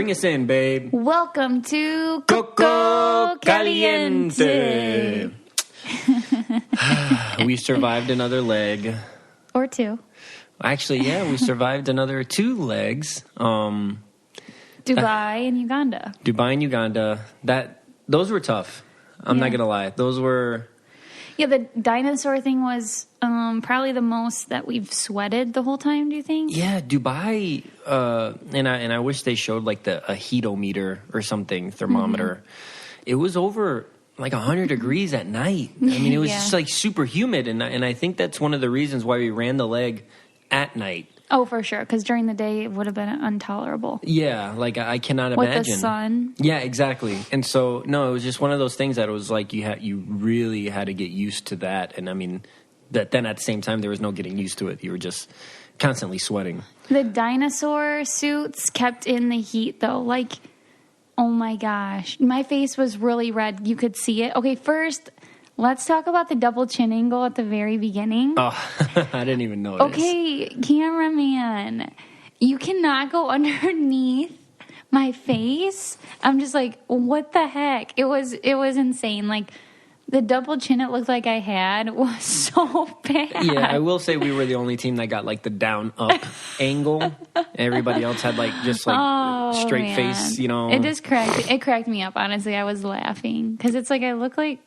Bring us in, babe. Welcome to Coco Caliente. We survived another leg. Or two. Actually, yeah, we survived another 2 legs. Dubai and Uganda. Dubai and Uganda. Those were tough. I'm not going to lie. Those were... Yeah, the dinosaur thing was probably the most that we've sweated the whole time, do you think? Yeah, Dubai, and I wish they showed like a heatometer or something, thermometer. Mm-hmm. It was over like 100 degrees at night. I mean, it was just like super humid, and I think that's one of the reasons why we ran the leg at night. Oh, for sure, because during the day it would have been intolerable. Yeah, like I cannot imagine. With the sun. Yeah, exactly. And so, no, it was just one of those things that it was like you really had to get used to that. And I mean, that then at the same time, there was no getting used to it. You were just constantly sweating. The dinosaur suits kept in the heat, though. Like, oh my gosh. My face was really red. You could see it. Okay, first... Let's talk about the double chin angle at the very beginning. Oh, I didn't even notice. Okay, cameraman, you cannot go underneath my face. I'm just like, what the heck? It was insane. Like, the double chin it looked like I had was so bad. Yeah, I will say we were the only team that got like the down up angle. Everybody else had like just like straight face, you know. It cracked me up, honestly. I was laughing because it's like I look like,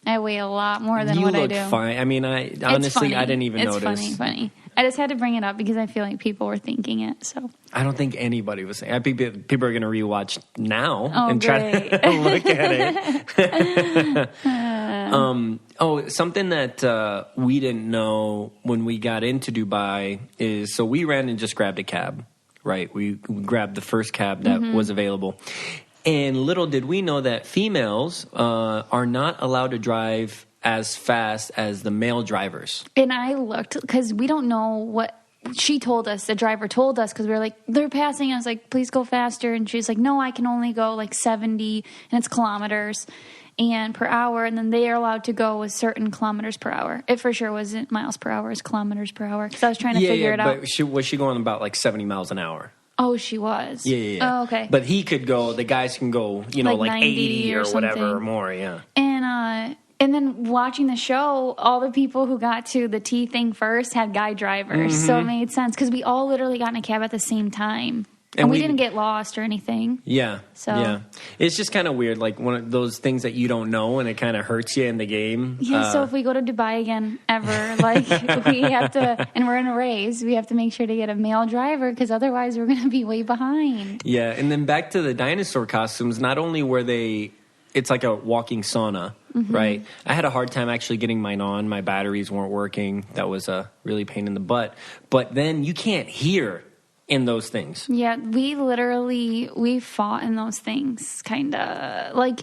I weigh a lot more than what I do. You look fine. I mean, honestly, I didn't even notice. It's funny. I just had to bring it up because I feel like people were thinking it. So I don't think anybody was saying. I think people are going to rewatch now and great. try to look at it. Something that we didn't know when we got into Dubai is, so we ran and just grabbed a cab, right? We grabbed the first cab that was available. And little did we know that females are not allowed to drive as fast as the male drivers. And I looked, because we don't know what she told us, the driver told us, because we were like, they're passing. I was like, please go faster. And she's like, no, I can only go like 70, and it's kilometers and per hour. And then they are allowed to go with certain kilometers per hour. It for sure wasn't miles per hour, it's kilometers per hour. Because I was trying to figure it out. But was she going about like 70 miles an hour? Oh, she was. Yeah. Oh, okay. But he could go, the guys can go, like 80 or whatever or more, yeah. And then watching the show, all the people who got to the T thing first had guy drivers. Mm-hmm. So it made sense because we all literally got in a cab at the same time. And we didn't get lost or anything. Yeah. So yeah. It's just kind of weird, like one of those things that you don't know and it kind of hurts you in the game. Yeah, so if we go to Dubai again ever, like we have to, and we're in a race, we have to make sure to get a male driver because otherwise we're going to be way behind. Yeah, and then back to the dinosaur costumes, not only were they, it's like a walking sauna, right? I had a hard time actually getting mine on. My batteries weren't working. That was a really pain in the butt. But then you can't hear in those things. Yeah, we fought in those things, kind of. Like,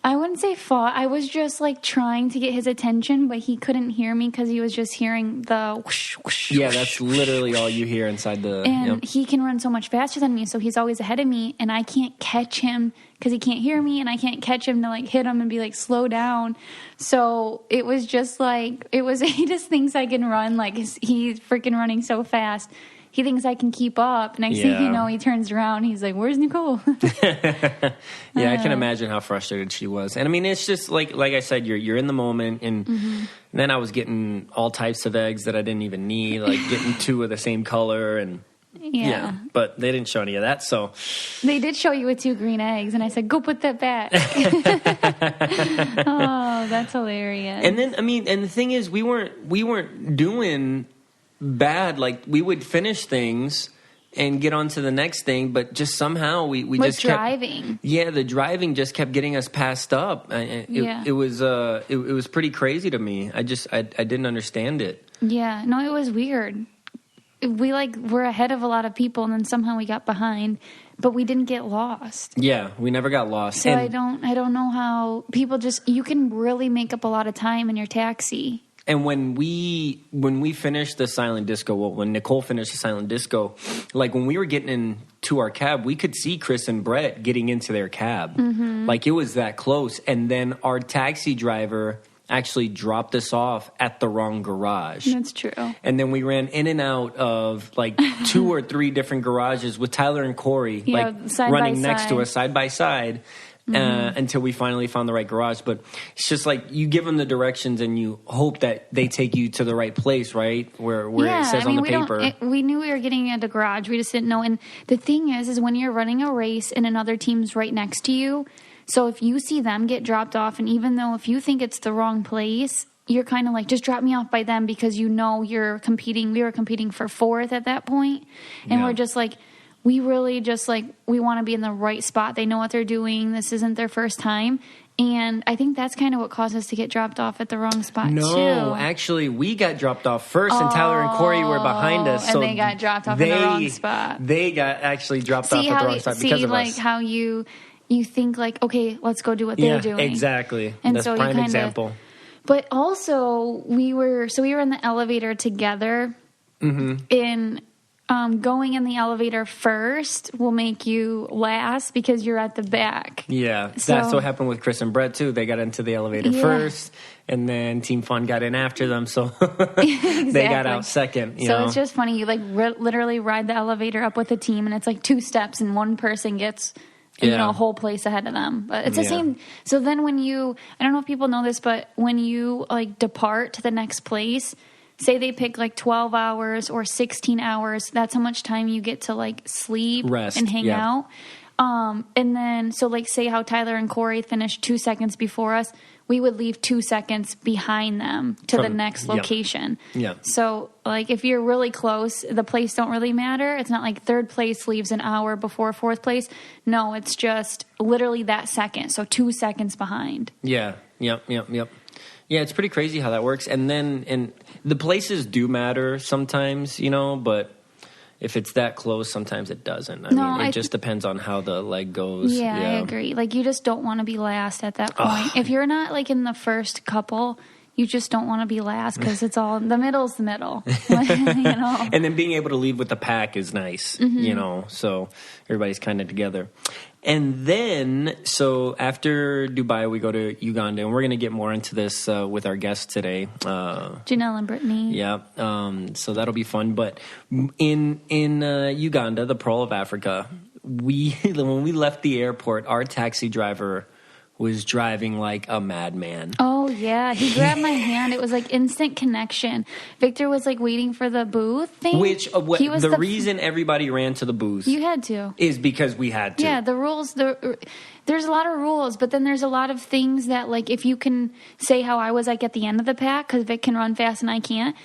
I wouldn't say fought. I was just, like, trying to get his attention, but he couldn't hear me because he was just hearing the whoosh, whoosh, yeah, that's literally all you hear inside the... And he can run so much faster than me, so he's always ahead of me, and I can't catch him because he can't hear me, and I can't catch him to, like, hit him and be like, slow down. So it was just, like, he just thinks I can run. Like, he's freaking running so fast. He thinks I can keep up. Next thing you know, he turns around. He's like, where's Nicole? Yeah, I can imagine how frustrated she was. And I mean, it's just like I said, you're in the moment. And then I was getting all types of eggs that I didn't even need, like getting 2 of the same color. And yeah, but they didn't show any of that. So they did show you with 2 green eggs. And I said, go put that back. Oh, that's hilarious. And then, I mean, and the thing is, we weren't doing bad. Like, we would finish things and get on to the next thing, but just somehow we just kept driving. Yeah, the driving just kept getting us passed up. It was pretty crazy to me. I didn't understand it. Yeah, no, it was weird. We were ahead of a lot of people, and then somehow we got behind, but we didn't get lost. Yeah, we never got lost. So I don't know how people you can really make up a lot of time in your taxi. And when we finished the silent disco, when Nicole finished the silent disco, like when we were getting into our cab, we could see Chris and Brett getting into their cab. Like it was that close. And then our taxi driver actually dropped us off at the wrong garage. That's true. And then we ran in and out of like 2 or 3 different garages with Tyler and Corey, running next to us side by side. Until we finally found the right garage. But it's just like you give them the directions and you hope that they take you to the right place, right? Where it says on the paper. We knew we were getting at the garage. We just didn't know. And the thing is when you're running a race and another team's right next to you, so if you see them get dropped off, and even though if you think it's the wrong place, you're kind of like, just drop me off by them because you're competing. We were competing for 4th at that point. And we're just like, we really just we want to be in the right spot. They know what they're doing. This isn't their first time. And I think that's kind of what caused us to get dropped off at the wrong spot, too. No, actually, we got dropped off first, and Tyler and Corey were behind us. And they got dropped off in the wrong spot. They got actually dropped off at the wrong spot because of us. How you think, okay, let's go do what they're doing. Exactly. And that's so prime example. But also, we were in the elevator together, in... going in the elevator first will make you last because you're at the back. Yeah, that's what happened with Chris and Brett, too. They got into the elevator first, and then Team Fun got in after them, so they got out second. It's just funny. You, literally ride the elevator up with a team, and it's 2 steps, and one person gets... a whole place ahead of them. But it's the same. So then when I don't know if people know this, but when you depart to the next place, say they pick 12 hours or 16 hours, that's how much time you get to sleep, rest, and hang out. And then, so say how Tyler and Corey finished 2 seconds before us, we would leave 2 seconds behind them to the next location. Yeah. So if you're really close, the place don't really matter. It's not like 3rd place leaves an hour before 4th place. No, it's just literally that second. So 2 seconds behind. Yeah. Yep. Yeah, it's pretty crazy how that works. And the places do matter sometimes, but if it's that close, sometimes it doesn't. It just depends on how the leg goes. Yeah, I agree. You just don't want to be last at that point. If you're not in the first couple, you just don't want to be last because it's all the middle's the middle. And then being able to lead with the pack is nice, so everybody's kind of together. And then, so after Dubai, we go to Uganda, and we're going to get more into this with our guests today. Janelle and Brittany. Yeah, so that'll be fun. But in Uganda, the Pearl of Africa, when we left the airport, our taxi driver was driving like a madman. Oh, yeah. He grabbed my hand. It was instant connection. Victor was waiting for the booth thing. Which, the reason everybody ran to the booth. You had to. Is because we had to. Yeah, the rules, there's a lot of rules, but then there's a lot of things that, if you can say how I was, at the end of the pack, because Vic can run fast and I can't.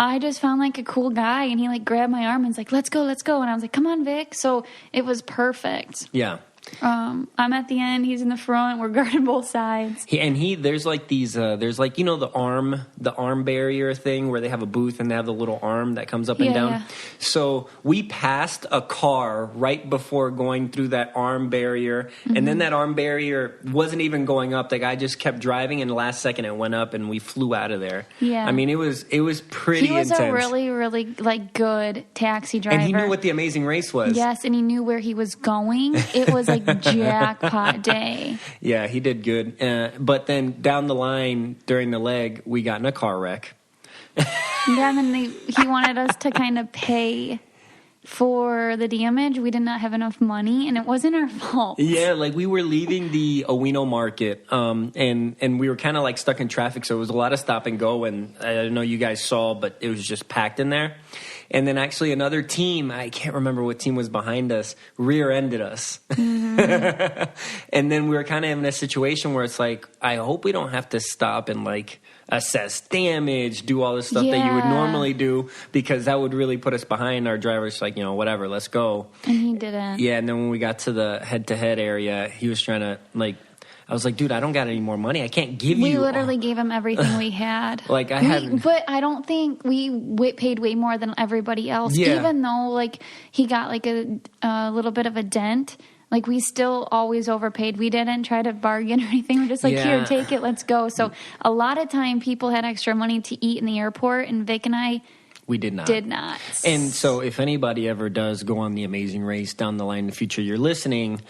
I just found a cool guy, and he grabbed my arm and was let's go. And I was come on, Vic. So it was perfect. Yeah. I'm at the end. He's in the front. We're guarding both sides. There's these. There's the arm barrier thing where they have a booth and they have the little arm that comes up and down. Yeah. So we passed a car right before going through that arm barrier, and then that arm barrier wasn't even going up. The guy just kept driving, and the last second it went up, and we flew out of there. Yeah. It was pretty. He was intense. A really, really good taxi driver, and he knew what the amazing race was. Yes, and he knew where he was going. It was jackpot day. Yeah, he did good. But then down the line during the leg, we got in a car wreck. Yeah, and then he wanted us to kind of pay for the damage. We did not have enough money, and it wasn't our fault. Yeah, we were leaving the Owino market, and we were kind of stuck in traffic, so it was a lot of stop and go, and I don't know you guys saw, but it was just packed in there. And then actually another team, I can't remember what team was behind us, rear-ended us. Mm-hmm. And then we were kind of in a situation where it's I hope we don't have to stop and assess damage, do all this stuff that you would normally do, because that would really put us behind. Our driver's whatever, let's go. And he didn't. Yeah, and then when we got to the head-to-head area, he was trying to I was dude, I don't got any more money. I can't give you. We literally gave him everything we had. I had. But I don't think we paid way more than everybody else. Yeah. Even though he got a little bit of a dent. We still always overpaid. We didn't try to bargain or anything. We're just here, take it, let's go. So a lot of time people had extra money to eat in the airport, and Vic and I. We did not. Did not. And so if anybody ever does go on the Amazing Race down the line in the future, you're listening.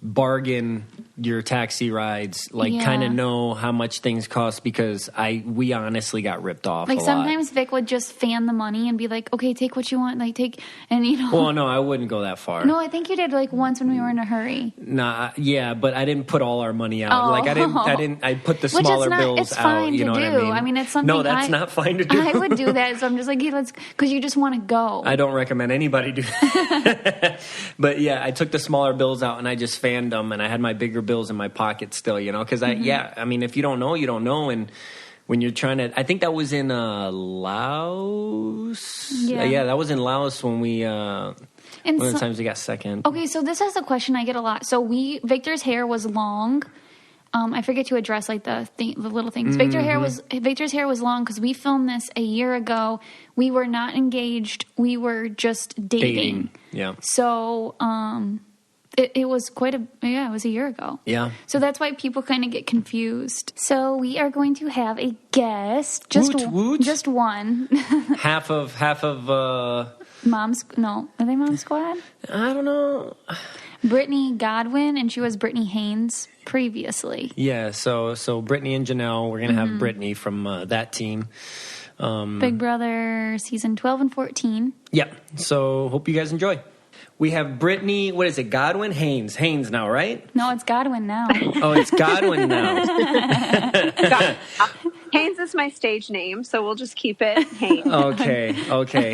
bargain your taxi rides, like kind of know how much things cost, because we honestly got ripped off. Like a sometimes lot. Vic would just fan the money and be like, okay, take what you want, like take, and Well, no, I wouldn't go that far. No, I think you did like once when we were in a hurry. Nah, yeah, but I didn't put all our money out. Oh. Like I put the smaller bills it's out. Fine You know to do. what I mean? It's something. No, that's not fine to do. I would do that, so I'm just like, hey, let's, because you just want to go. I don't recommend anybody do that. But yeah, I took the smaller bills out and I just fanned them, and I had my bigger bills in my pocket still, because I mean, if you don't know, you don't know. And when you're trying to, I think that was in Laos. Yeah, that was in Laos when we, one of the times we got second. Okay, so this is a question I get a lot. So Victor's hair was long. I forget to address like the little things. Victor's hair was long because we filmed this a year ago. We were not engaged. We were just dating. Yeah. So, it was it was a year ago. Yeah. So that's why people kind of get confused. So we are going to have a guest. Just one. half of Mom's, no. Are they Mom Squad? I don't know. Brittany Godwin, and she was Brittany Haynes previously. Yeah, so Brittany and Janelle, we're going to have Brittany from that team. Big Brother season 12 and 14. Yeah, so hope you guys enjoy. We have Brittany, what is it, Godwin? Haynes now, right? No, it's Godwin now. Oh, it's Godwin now. Haynes is my stage name, so we'll just keep it Haynes. Okay.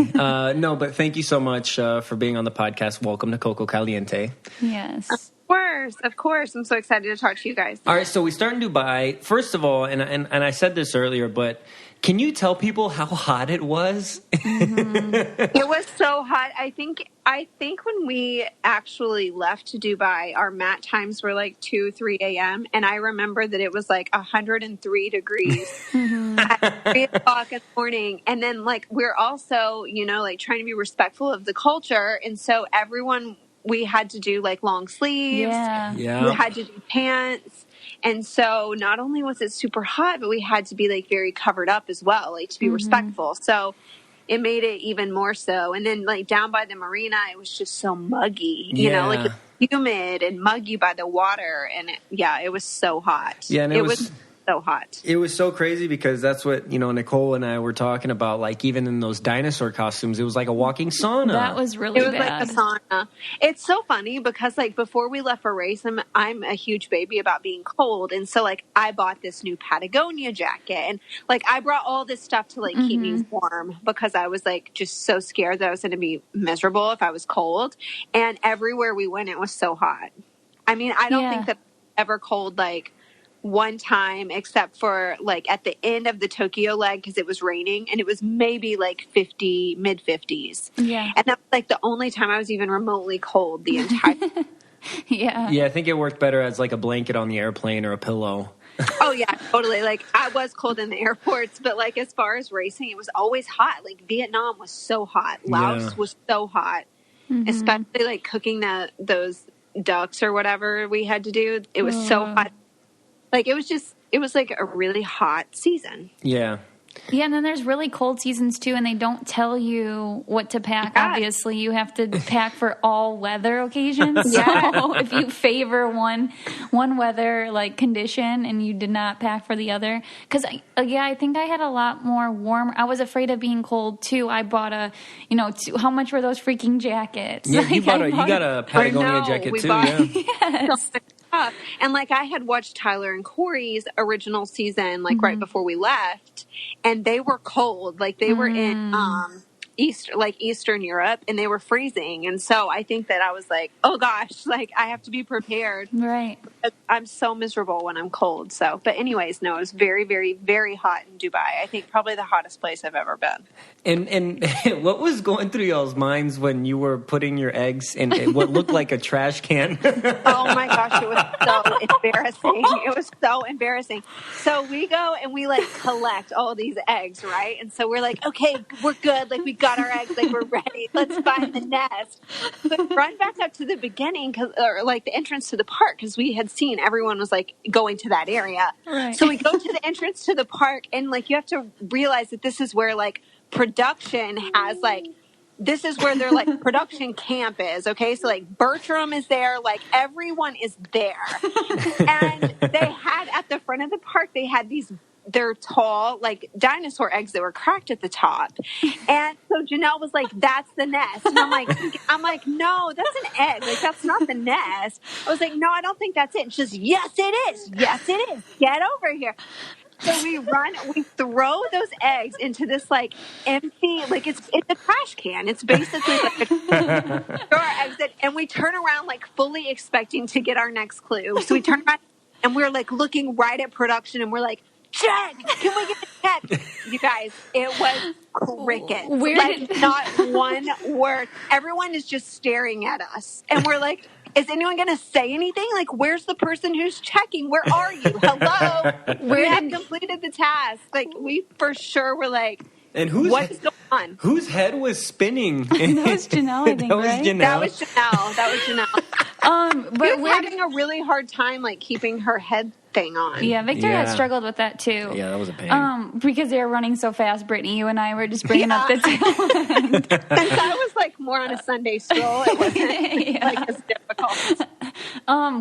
No, but thank you so much for being on the podcast. Welcome to Coco Caliente. Yes. Of course. I'm so excited to talk to you guys. All right, so we start in Dubai. First of all, and I said this earlier, but can you tell people how hot it was? It was so hot. I think when we actually left to Dubai, our mat times were like 2-3 a.m. And I remember that it was like 103 degrees at 3 o'clock in the morning. And then like we're also, like trying to be respectful of the culture. And so we had to do like long sleeves. Yeah. We had to do pants. And so not only was it super hot, but we had to be like very covered up as well, like to be respectful. So it made it even more so. And then like down by the marina, it was just so muggy, like it was humid and muggy by the water. And it was so hot. Yeah, and it was so hot. It was so crazy because that's what, Nicole and I were talking about. Like even in those dinosaur costumes, it was like a walking sauna. That was really bad. It was like a sauna. It's so funny because like before we left for race, I'm a huge baby about being cold. And so like I bought this new Patagonia jacket and like I brought all this stuff to like keep me warm because I was like just so scared that I was going to be miserable if I was cold. And everywhere we went, it was so hot. I mean, I don't think that ever cold like one time except for like at the end of the Tokyo leg because it was raining and it was maybe like mid 50s. Yeah. And that was like the only time I was even remotely cold the entire Yeah. Yeah, I think it worked better as like a blanket on the airplane or a pillow. Oh yeah, totally. Like I was cold in the airports, but like as far as racing, it was always hot. Like Vietnam was so hot. Laos was so hot. Especially like cooking those ducks or whatever we had to do. It was so hot. Like, it was like a really hot season. Yeah. Yeah, and then there's really cold seasons, too, and they don't tell you what to pack, obviously. You have to pack for all weather occasions. So if you favor one weather, like, condition and you did not pack for the other. Because, I think I had a lot more warm. I was afraid of being cold, too. I bought how much were those freaking jackets? Yeah, you got a Patagonia jacket, too, Yes. And like I had watched Tyler and Corey's original season like right before we left, and they were cold. Like they were in Eastern Europe, and they were freezing. And so I think that I was like, oh gosh, like I have to be prepared. Right. I'm so miserable when I'm cold. So, but anyways, no, it was very, very, very hot in Dubai. I think probably the hottest place I've ever been. And what was going through y'all's minds when you were putting your eggs in what looked like a trash can? Oh my gosh, it was so embarrassing. It was so embarrassing. So we go and we like collect all these eggs, right? And so we're like, okay, we're good. Like we got our eggs, like we're ready. Let's find the nest. But run back up to the beginning, or like the entrance to the park, because we had seen everyone was like going to that area. Right. So we go to the entrance to the park, and like you have to realize that this is where like production has like this is where their like production camp is. Okay. So like Bertram is there, like everyone is there. And they had at the front of the park, they had they're tall, like dinosaur eggs that were cracked at the top. And so Janelle was like, that's the nest. And I'm like, no, that's an egg. Like, that's not the nest. I was like, no, I don't think that's it. And she's, yes, it is. Yes, it is. Get over here. So we throw those eggs into this like empty, like it's a trash can. It's basically like throw our eggs in, and we turn around like fully expecting to get our next clue. So we turn around and we're like looking right at production and we're like, check! Can we get a check? You guys, it was cricket. Not one word. Everyone is just staring at us. And we're like, is anyone going to say anything? Like, where's the person who's checking? Where are you? Hello? We had completed the task. Like, we for sure were like, and what is going on? Whose head was spinning? That was Janelle, I think, right? That was Janelle. But we're having a really hard time, like, keeping her head thing on. Yeah, Victor had struggled with that, too. Yeah, that was a pain. Because they were running so fast, Brittany, you and I were just bringing up the tail end. Since I was, like, more on a Sunday stroll, it wasn't, like, as difficult.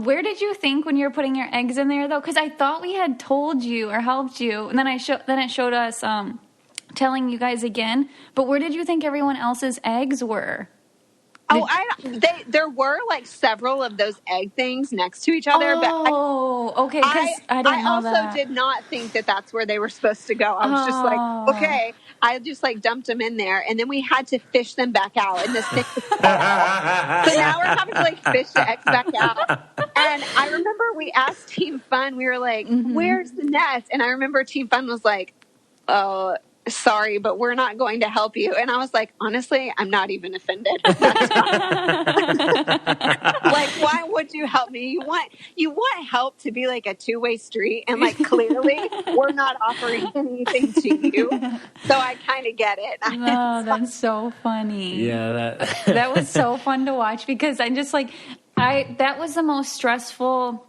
Where did you think when you were putting your eggs in there, though? Because I thought we had told you or helped you, and then it showed us telling you guys again. But where did you think everyone else's eggs were? There were like several of those egg things next to each other. Okay. I also did not think that that's where they were supposed to go. I was just like, okay. I just like dumped them in there, and then we had to fish them back out. And this thing was so now we're having to like fish the eggs back out. And I remember we asked Team Fun. We were like, "Where's the nest?" And I remember Team Fun was like, "Oh, sorry, but we're not going to help you." And I was like, honestly, I'm not even offended. Like, why would you help me? You want help to be like a two-way street, and like clearly we're not offering anything to you. So I kind of get it. Oh, that's so funny. Yeah, that was so fun to watch because I just like that was the most stressful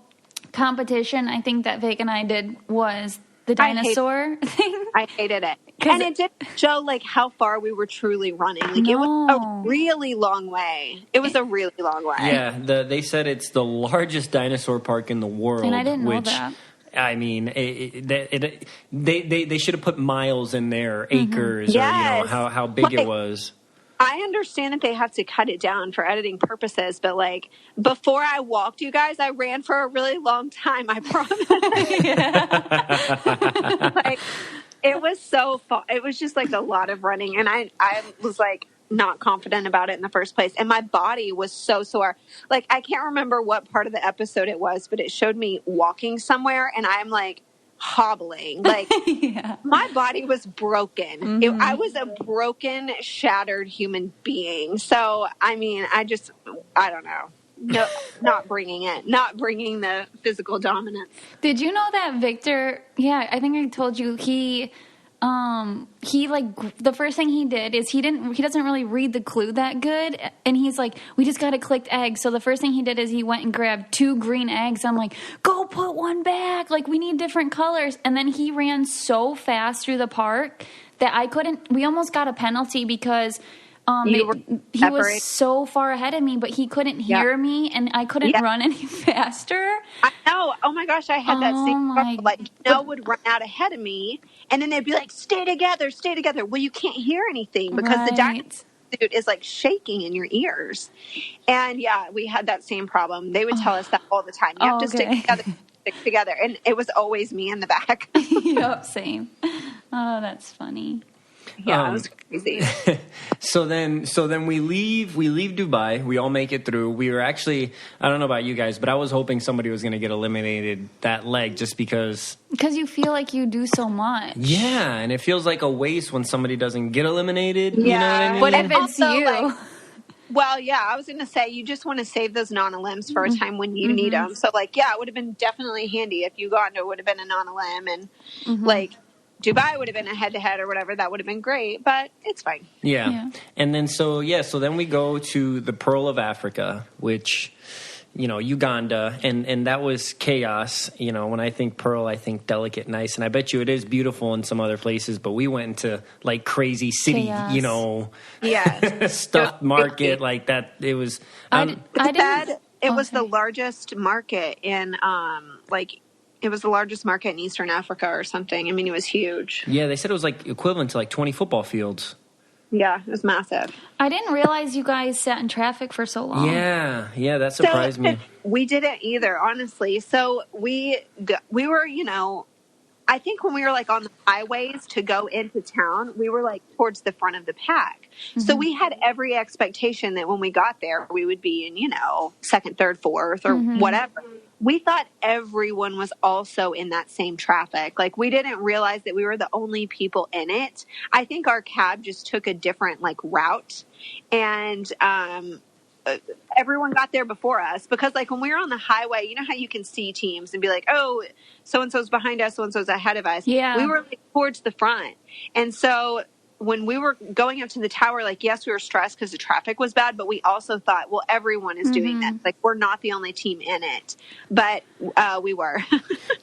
competition I think that Vic and I did was the dinosaur thing. I hated it. And it didn't show like how far we were truly running. Like it was a really long way. It was a really long way. Yeah, they said it's the largest dinosaur park in the world. And I didn't know that. I mean, they should have put miles in there, acres, or how big it was. I understand that they have to cut it down for editing purposes, but like before I walked you guys, I ran for a really long time. I promise. Like it was so fun. It was just like a lot of running, and I was like not confident about it in the first place, and my body was so sore. Like I can't remember what part of the episode it was, but it showed me walking somewhere, and I'm like hobbling, like my body was broken. I was a broken, shattered human being. So I mean, I don't know. No, not bringing the physical dominance. Did you know that Victor? Yeah, I think I told you he like the first thing he did is he doesn't really read the clue that good, and he's like, we just got to collect eggs. So the first thing he did is he went and grabbed 2 green eggs. I'm like, go put one back, like we need different colors. And then he ran so fast through the park that we almost got a penalty because he was so far ahead of me, but he couldn't hear me, and I couldn't run any faster. I know. Oh my gosh, I had that same problem. Like, would run out ahead of me, and then they'd be like, stay together. Well, you can't hear anything because the dinosaur suit is like shaking in your ears. And we had that same problem. They would tell us that all the time. You have to stick together. And it was always me in the back. Yep, same. Oh, that's funny. Yeah, it was crazy. So then we leave Dubai. We all make it through. We were actually, I don't know about you guys, but I was hoping somebody was going to get eliminated that leg just because you feel like you do so much. Yeah, and it feels like a waste when somebody doesn't get eliminated. Yeah, you know what I mean? But if it's also, you. Like, well, yeah, I was going to say, you just want to save those non-limbs for a time when you need them. So, like, yeah, it would have been definitely handy if Uganda would have been a non-limb, and like Dubai would have been a head-to-head or whatever. That would have been great, but it's fine. Yeah. And then so then we go to the Pearl of Africa, which Uganda, and that was chaos. When I think pearl, I think delicate, nice, and I bet you it is beautiful in some other places. But we went into like crazy city, Chaos. stuffed market like that. It was. It was the largest market in it was the largest market in Eastern Africa or something. I mean, it was huge. Yeah, they said it was like equivalent to like 20 football fields. Yeah, it was massive. I didn't realize you guys sat in traffic for so long. Yeah, that surprised me. We didn't either, honestly. So we were, I think when we were like on the highways to go into town, we were like towards the front of the pack. Mm-hmm. So we had every expectation that when we got there, we would be in, second, third, fourth, or whatever. We thought everyone was also in that same traffic. Like, we didn't realize that we were the only people in it. I think our cab just took a different route, and everyone got there before us, because when we were on the highway, you know how you can see teams and be like, oh, so-and-so's behind us, so-and-so's ahead of us. Yeah. We were towards the front. And so when we were going up to the tower, yes, we were stressed because the traffic was bad, but we also thought, well, everyone is doing that. We're not the only team in it, but we were.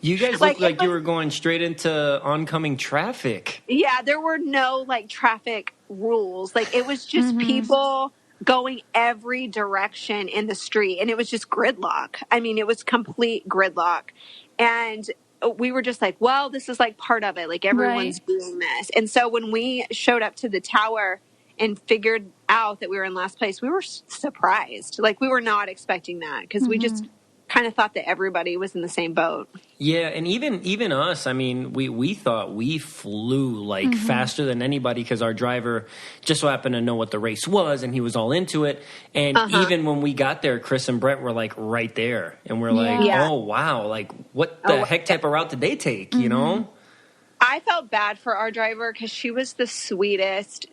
You guys looked like you were going straight into oncoming traffic. Yeah, there were no traffic rules. It was just people going every direction in the street, and it was just gridlock. I mean, it was complete gridlock. And we were just like, well, this is part of it. Everyone's doing this. And so when we showed up to the tower and figured out that we were in last place, we were surprised. We were not expecting that, because we just kind of thought that everybody was in the same boat. Yeah, and even us, I mean, we thought we flew faster than anybody, because our driver just so happened to know what the race was, and he was all into it. And even when we got there, Chris and Brett were right there, and we're oh wow, what the heck type of route did they take? You know? I felt bad for our driver, because she was the sweetest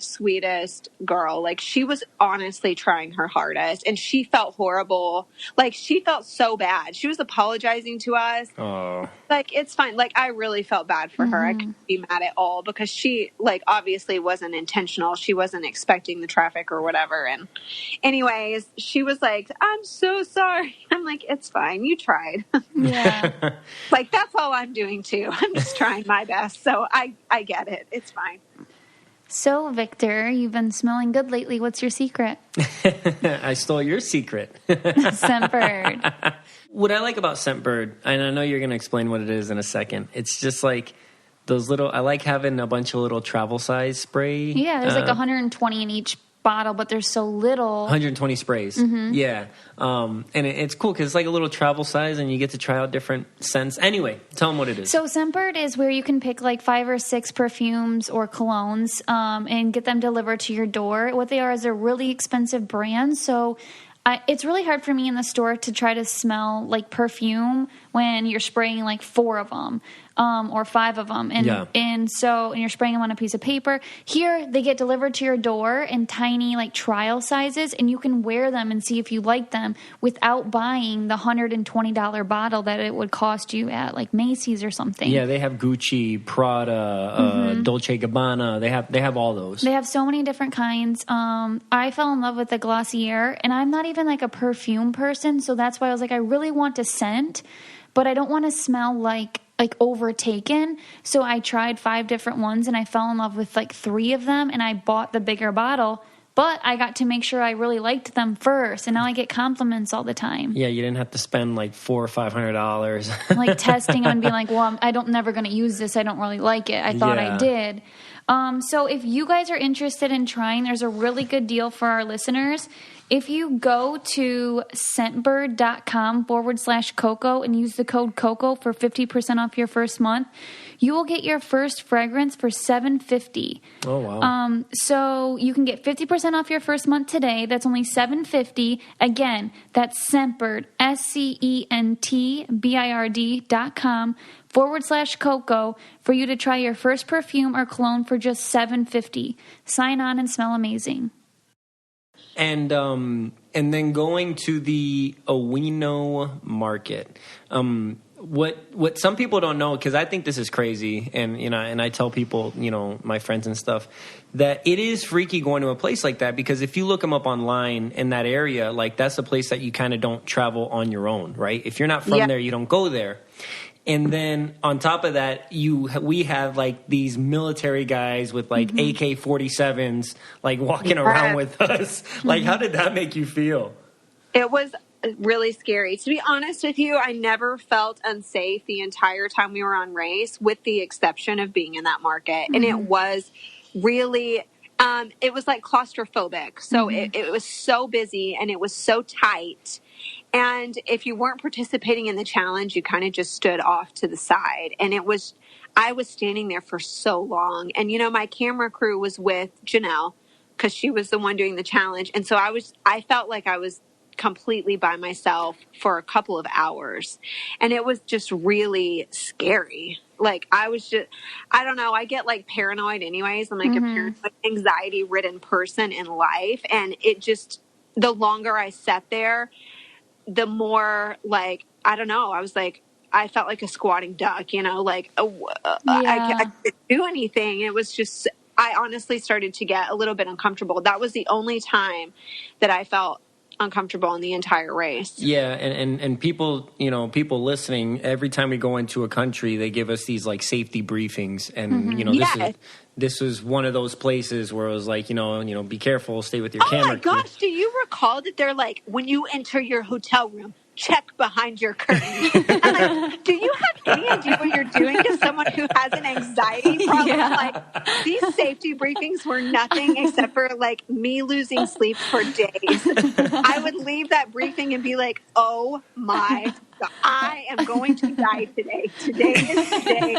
girl. She was honestly trying her hardest, and she felt horrible. She felt so bad. She was apologizing to us. Oh. It's fine. I really felt bad for her. I couldn't be mad at all, because she, obviously wasn't intentional. She wasn't expecting the traffic or whatever. And anyways, she was like, I'm so sorry. I'm like, it's fine. You tried. Yeah. That's all I'm doing too. I'm just trying my best. So I get it. It's fine. So, Victor, you've been smelling good lately. What's your secret? I stole your secret. Scentbird. What I like about Scentbird, and I know you're going to explain what it is in a second, it's just those little, I like having a bunch of little travel size spray. Yeah, there's 120 in each bottle, but there's so little. 120 sprays. Yeah. And it's cool because it's a little travel size, and you get to try out different scents. Anyway, tell them what it is. So Scentbird is where you can pick 5 or 6 perfumes or colognes and get them delivered to your door. What they are is a really expensive brand. So it's really hard for me in the store to try to smell perfume when you're spraying 4 of them. Or 5 of them. And you're spraying them on a piece of paper. Here, they get delivered to your door in tiny, trial sizes, and you can wear them and see if you like them without buying the $120 bottle that it would cost you at, Macy's or something. Yeah, they have Gucci, Prada, Dolce & Gabbana. They have all those. They have so many different kinds. I fell in love with the Glossier, and I'm not even, a perfume person, so that's why I was I really want a scent, but I don't want to smell like overtaken. So I tried 5 different ones, and I fell in love with 3 of them, and I bought the bigger bottle, but I got to make sure I really liked them first, and now I get compliments all the time. Yeah, you didn't have to spend $400 or $500. Testing on being well, I'm never going to use this. I don't really like it. I thought I did. So if you guys are interested in trying, there's a really good deal for our listeners. If you go to scentbird.com/Coco and use the code Coco for 50% off your first month, you will get your first fragrance for $7.50. Oh, wow. So you can get 50% off your first month today. That's only $7.50. Again, that's Scentbird, scentbird.com/Coco for you to try your first perfume or cologne for just $7.50. Sign on and smell amazing. And then going to the Owino market. what some people don't know, because I think this is crazy, and and I tell people, my friends and stuff, that it is freaky going to a place like that, because if you look them up online in that area, like that's a place that you kind of don't travel on your own, right? If you're not from there, you don't go there. And then on top of that, we have like these military guys with like AK-47s like walking around with us. Like, how did that make you feel? It was really scary. To be honest with you, I never felt unsafe the entire time we were on race, with the exception of being in that market. And it was really, it was like claustrophobic. So it was so busy and it was so tight. And if you weren't participating in the challenge, you kind of just stood off to the side. And I was standing there for so long. And, my camera crew was with Janelle, because she was the one doing the challenge. And so I felt like I was completely by myself for a couple of hours. And it was just really scary. Like, I don't know, I get like paranoid anyways. I'm like a paranoid, anxiety ridden person in life. And the longer I sat there, the more like, I don't know, I felt like a squatting duck, like I couldn't do anything. It was just, I honestly started to get a little bit uncomfortable. That was the only time that I felt uncomfortable in the entire race. Yeah, and people, people listening, every time we go into a country, they give us these like safety briefings, and this was one of those places where it was like, be careful, stay with your camera. Oh my gosh, do you recall that they're like, when you enter your hotel room, check behind your curtain? I'm like, do you have any idea what you're doing to someone who has an anxiety problem? Yeah. Like, these safety briefings were nothing except for like me losing sleep for days. I would leave that briefing and be like, oh my God, I am going to die today. Today is the day.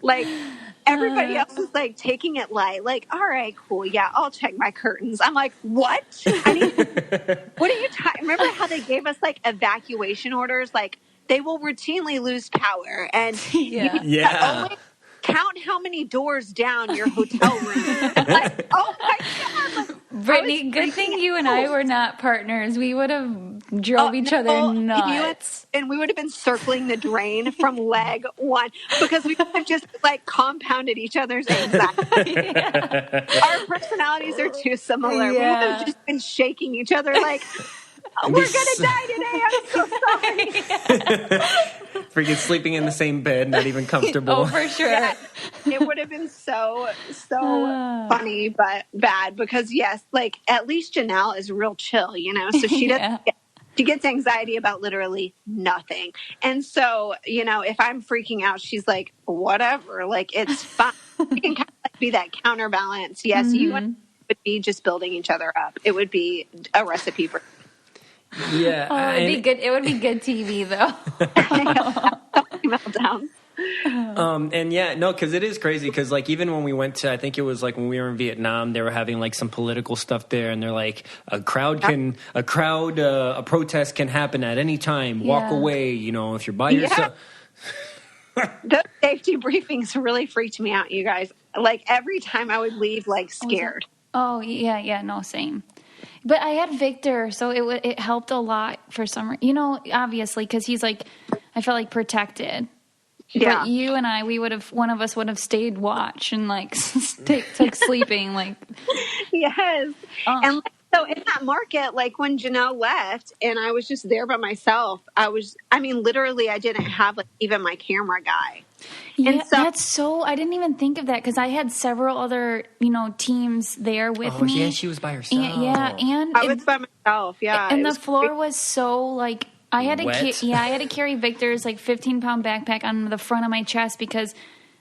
Like, everybody else is like taking it light. Like, all right, cool. Yeah, I'll check my curtains. I'm like, what? What are you remember how they gave us like evacuation orders? Like, they will routinely lose power, and you only count how many doors down your hotel room. Like, oh my God. Like, Brittany, good thing you and I were not partners. We would have drove each other nuts. And we would have been circling the drain from leg one, because we would have just like compounded each other's anxiety. Our personalities are too similar. We would have just been shaking each other like, we're going to die today. I'm so sorry. Freaking sleeping in the same bed, not even comfortable. Oh, for sure. Yeah, it would have been so funny, but bad, because yes, like at least Janelle is real chill, so she doesn't she gets anxiety about literally nothing. And so, if I'm freaking out, she's like, whatever, like it's fine. We can kind of like be that counterbalance. Yes, you would be just building each other up. It would be a recipe for. Yeah, it'd be good. It would be good TV though. Meltdown. Because it is crazy. Because like even when we went to, I think it was like when we were in Vietnam, they were having like some political stuff there, and they're like, a protest can happen at any time. Walk away, if you're by yourself. Those safety briefings really freaked me out, you guys. Like every time I would leave, like scared. Oh yeah, no, same. But I had Victor, so it helped a lot for some reason. Obviously, because he's like, I felt like protected. Yeah. But you and I, one of us would have stayed watch and like took sleeping. Like, yes. And so in that market, like when Janelle left and I was just there by myself, literally I didn't have like even my camera guy. Yeah, I didn't even think of that, because I had several other, teams there with me. Yeah, she was by herself. And I was by myself. Yeah, and the floor was so like I had to carry Victor's like 15-pound backpack on the front of my chest, because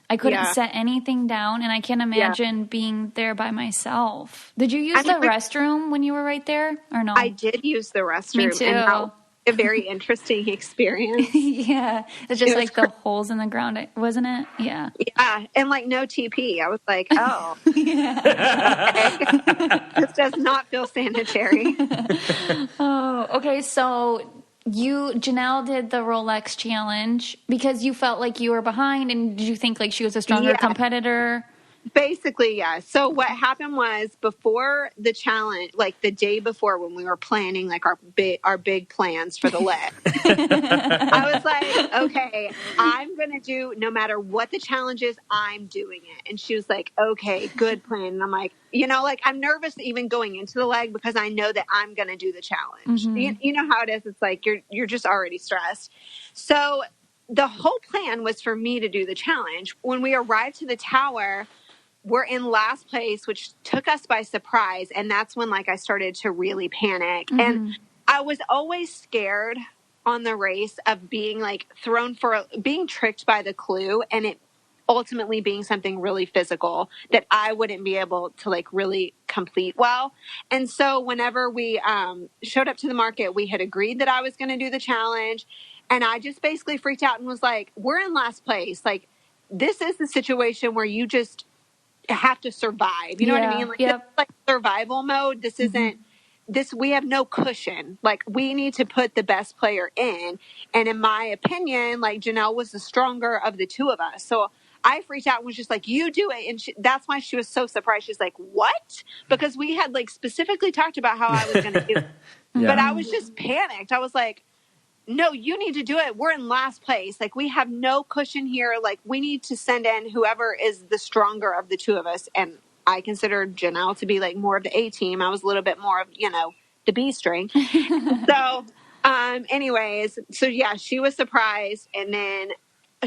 I couldn't set anything down, and I can't imagine being there by myself. Did you use the restroom when you were right there, or no? I did use the restroom. Me too. And a very interesting experience. Yeah. It's just like the holes in the ground, wasn't it? Yeah. Yeah. And like no TP. I was like, oh. This does not feel sanitary. Oh, okay. So Janelle did the Rolex challenge because you felt like you were behind, and did you think like she was a stronger competitor? Basically, yeah. So what happened was before the challenge, like the day before when we were planning like our big plans for the leg, I was like, okay, I'm going to do, no matter what the challenge is, I'm doing it. And she was like, okay, good plan. And I'm like, like I'm nervous even going into the leg because I know that I'm going to do the challenge. Mm-hmm. You know how it is. It's like, you're just already stressed. So the whole plan was for me to do the challenge. When we arrived to the tower, we're in last place, which took us by surprise. And that's when like I started to really panic. Mm-hmm. And I was always scared on the race of being like being tricked by the clue and it ultimately being something really physical that I wouldn't be able to like really complete well. And so whenever we showed up to the market, we had agreed that I was going to do the challenge. And I just basically freaked out and was like, we're in last place. Like, this is the situation where you just have to survive. You know what I mean? Like, this is like survival mode. This isn't this. We have no cushion. Like, we need to put the best player in. And in my opinion, like Janelle was the stronger of the two of us. So I freaked out and was just like, you do it. And that's why she was so surprised. She's like, what? Because we had like specifically talked about how I was going to do it. But I was just panicked. I was like, no, you need to do it. We're in last place. Like, we have no cushion here. Like, we need to send in whoever is the stronger of the two of us. And I considered Janelle to be like more of the A team. I was a little bit more of, the B string. So, anyways, so yeah, she was surprised. And then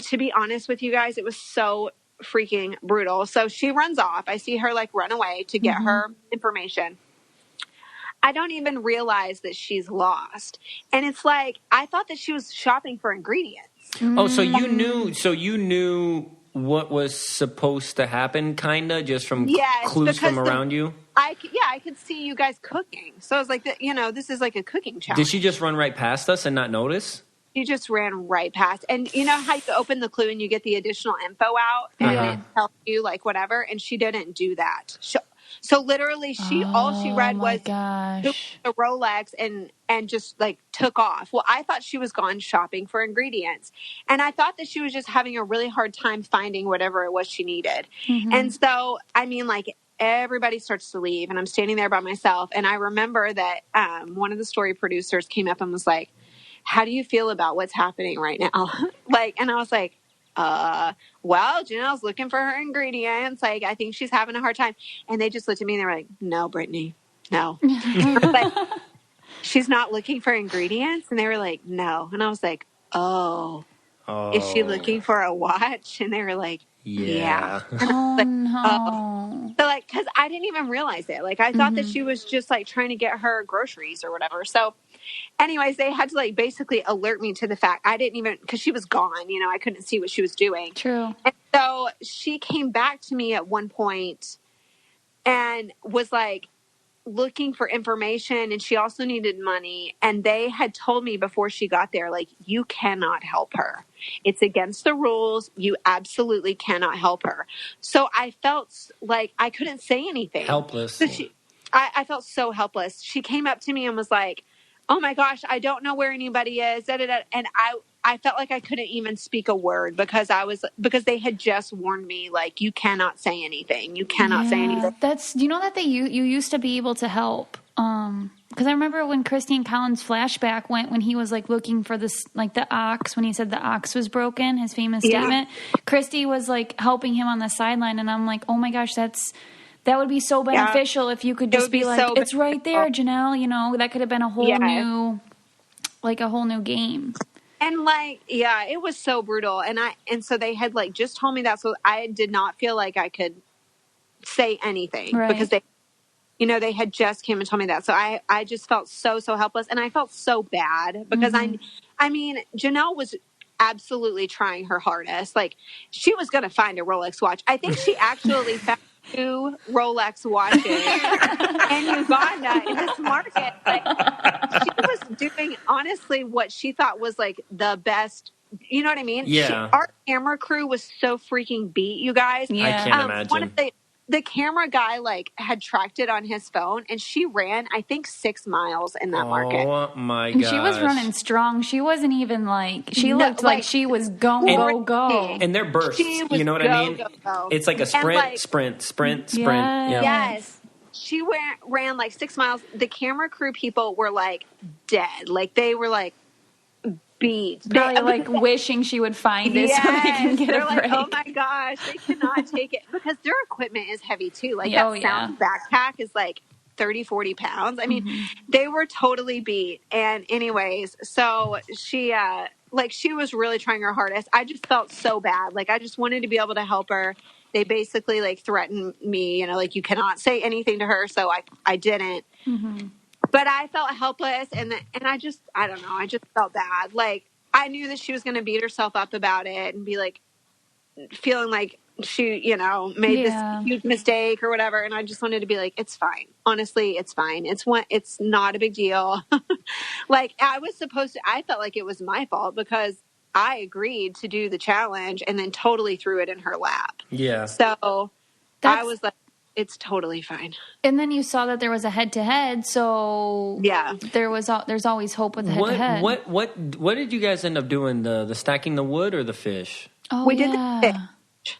to be honest with you guys, it was so freaking brutal. So she runs off. I see her like run away to get her information. I don't even realize that she's lost. And it's like, I thought that she was shopping for ingredients. Oh, so you knew what was supposed to happen, kind of, just from clues from around you? I could see you guys cooking. So I was like, this is like a cooking challenge. Did she just run right past us and not notice? She just ran right past. And you know how you open the clue and you get the additional info out and it tells you like whatever? And she didn't do that. So literally all she read was the Rolex and just like took off. Well, I thought she was gone shopping for ingredients. And I thought that she was just having a really hard time finding whatever it was she needed. Mm-hmm. And so, I mean, like everybody starts to leave and I'm standing there by myself. And I remember that one of the story producers came up and was like, how do you feel about what's happening right now? And I was like, well, Janelle's looking for her ingredients. Like, I think she's having a hard time. And they just looked at me and they were like, no, Brittany, no. But she's not looking for ingredients. And they were like, no. And I was like, oh, is she looking for a watch? And they were like, yeah. No. So like, cause I didn't even realize it. Like, I thought that she was just like trying to get her groceries or whatever. So anyways, they had to like basically alert me to the fact I didn't even, because she was gone, I couldn't see what she was doing. True. And so she came back to me at one point and was like looking for information, and she also needed money. And they had told me before she got there, like, you cannot help her. It's against the rules. You absolutely cannot help her. So I felt like I couldn't say anything. Helpless. So I felt so helpless. She came up to me and was like, oh my gosh, I don't know where anybody is. Da, da, da. And I felt like I couldn't even speak a word because they had just warned me, like, you cannot say anything. You cannot say anything. Do you know that you used to be able to help? Because I remember when Christine Collins' flashback went when he was like looking for this, like the ox, when he said the ox was broken, his famous statement. Christy was like helping him on the sideline, and I'm like, oh my gosh, that would be so beneficial if you could just be like, it's right there, Janelle. That could have been a whole new, like a whole new game. And like, it was so brutal. And so they had like just told me that, so I did not feel like I could say anything because they had just came and told me that. So I just felt so helpless, and I felt so bad because I mean, Janelle was absolutely trying her hardest. Like, she was going to find a Rolex watch. I think she actually found 2 Rolex watches in Uganda in this market. Like, she was doing honestly what she thought was like the best. You know what I mean? Yeah. Our camera crew was so freaking beat, you guys. I can't imagine. the camera guy like had tracked it on his phone, and she ran, I think, 6 miles in that market. Oh my And gosh. she was running strong. She wasn't even like, she looked like she was go. And they're bursts. You know what I mean? Go. It's like a sprint. Yes. Yes. She ran like 6 miles. The camera crew people were like dead. Like they were like beat. Probably like wishing she would find it so they can get they're a like, break. oh my gosh, they cannot take it because their equipment is heavy too. Like that sound backpack is like 30, 40 pounds. I mean, they were totally beat. And anyways, so she was really trying her hardest. I just felt so bad. Like I just wanted to be able to help her. They basically like threatened me, like you cannot say anything to her. So I didn't. But I felt helpless, and I don't know, I just felt bad. Like, I knew that she was going to beat herself up about it and be, like, feeling like she, made this huge mistake or whatever, and I just wanted to be like, it's fine. Honestly, it's fine. It's not a big deal. Like, I felt like it was my fault because I agreed to do the challenge and then totally threw it in her lap. Yeah. So, I was like, it's totally fine. And then you saw that there was a head-to-head, so there's always hope with the head-to-head. What did you guys end up doing? The stacking the wood or the fish? Oh, we did the fish.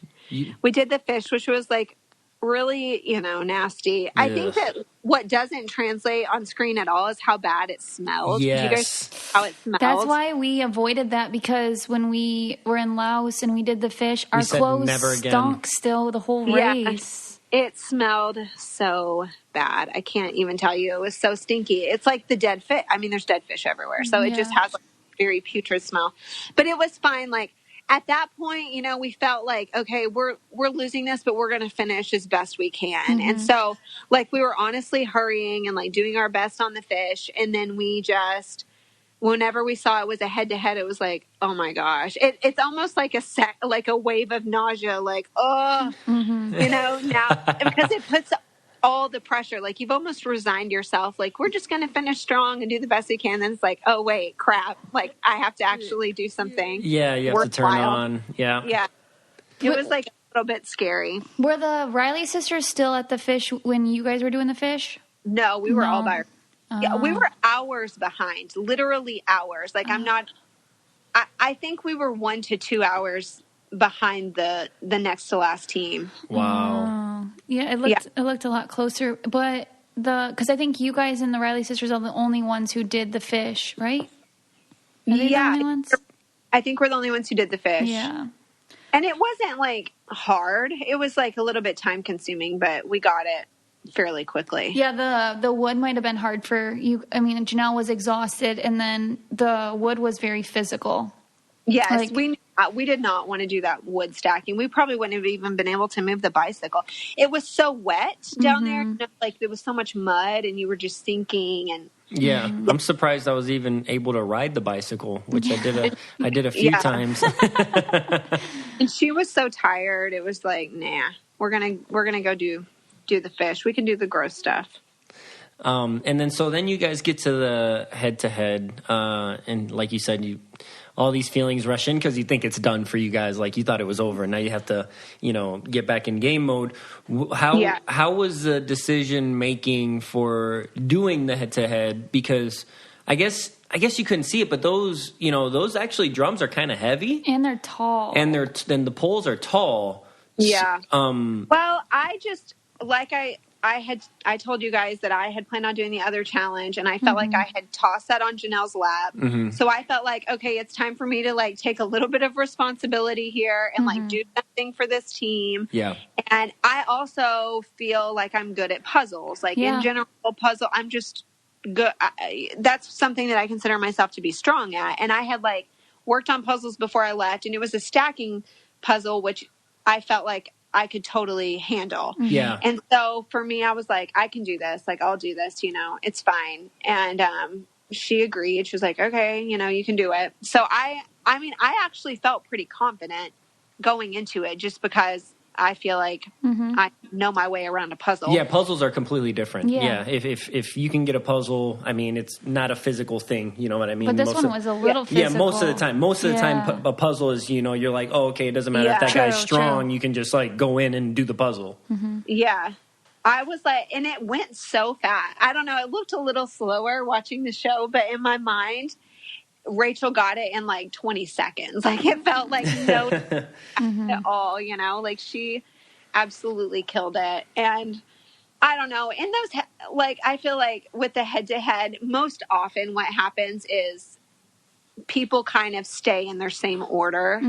We did the fish, which was like really, nasty. Yes. I think that what doesn't translate on screen at all is how bad it smells. Yes. You guys how it smells. That's why we avoided that, because when we were in Laos and we did the fish, our clothes stunk still the whole race. It smelled so bad. I can't even tell you. It was so stinky. It's like the dead fish. I mean, there's dead fish everywhere. So it just has like a very putrid smell. But it was fine. Like at that point, we felt like, okay, we're losing this, but we're going to finish as best we can. And so like we were honestly hurrying and like doing our best on the fish. And then we just, whenever we saw it was a head-to-head, it was like, oh my gosh. It's almost like a wave of nausea, like, oh, now, because it puts all the pressure, like you've almost resigned yourself, like we're just going to finish strong and do the best we can. Then it's like, oh wait, crap. Like I have to actually do something. Yeah, you have to turn on. Yeah. Yeah. It was like a little bit scary. Were the Riley sisters still at the fish when you guys were doing the fish? No, we were all by Yeah, we were hours behind, literally hours. Like I think we were 1 to 2 hours behind the next to last team. Wow. Yeah, it looked a lot closer, but because I think you guys and the Riley sisters are the only ones who did the fish, right? Are they the only ones? I think we're the only ones who did the fish. Yeah. And it wasn't like hard. It was like a little bit time consuming, but we got it fairly quickly. Yeah, the wood might have been hard for you. I mean, Janelle was exhausted, and then the wood was very physical. Yes, we did not want to do that wood stacking. We probably wouldn't have even been able to move the bicycle. It was so wet down there. Like there was so much mud, and you were just sinking. And yeah, I'm surprised I was even able to ride the bicycle, which I did a few times. And she was so tired. It was like, nah, we're gonna go do the fish. We can do the gross stuff. And then you guys get to the head-to-head, and like you said, all these feelings rush in because you think it's done for you guys. Like you thought it was over, and now you have to, get back in game mode. How was the decision making for doing the head-to-head? Because I guess you couldn't see it, but those actually drums are kind of heavy, and they're tall, and the poles are tall. Yeah. Well, I just I told you guys that I had planned on doing the other challenge, and I felt like I had tossed that on Janelle's lap. So I felt like, okay, it's time for me to like take a little bit of responsibility here and like do something for this team. Yeah. And I also feel like I'm good at puzzles. Like in general, puzzle, I'm just good. That's something that I consider myself to be strong at. And I had like worked on puzzles before I left, and it was a stacking puzzle, which I felt like I could totally handle. Yeah. And so for me, I was like, I can do this. Like, I'll do this, it's fine. And she agreed. She was like, okay, you can do it. So I actually felt pretty confident going into it just because I feel like I know my way around a puzzle. Yeah, puzzles are completely different. Yeah. If you can get a puzzle, I mean, it's not a physical thing. You know what I mean? But this one was a little physical. Yeah, most of the time. Most of the time, a puzzle is, you know, you're like, oh, okay, it doesn't matter if that guy's strong. You can just, like, go in and do the puzzle. Yeah. I was like, and it went so fast. I don't know. It looked a little slower watching the show, but in my mind, Rachel got it in like 20 seconds. Like it felt like no at all, you know, like she absolutely killed it. And I don't know, in those, like, I feel like with the head to head, most often what happens is people kind of stay in their same order.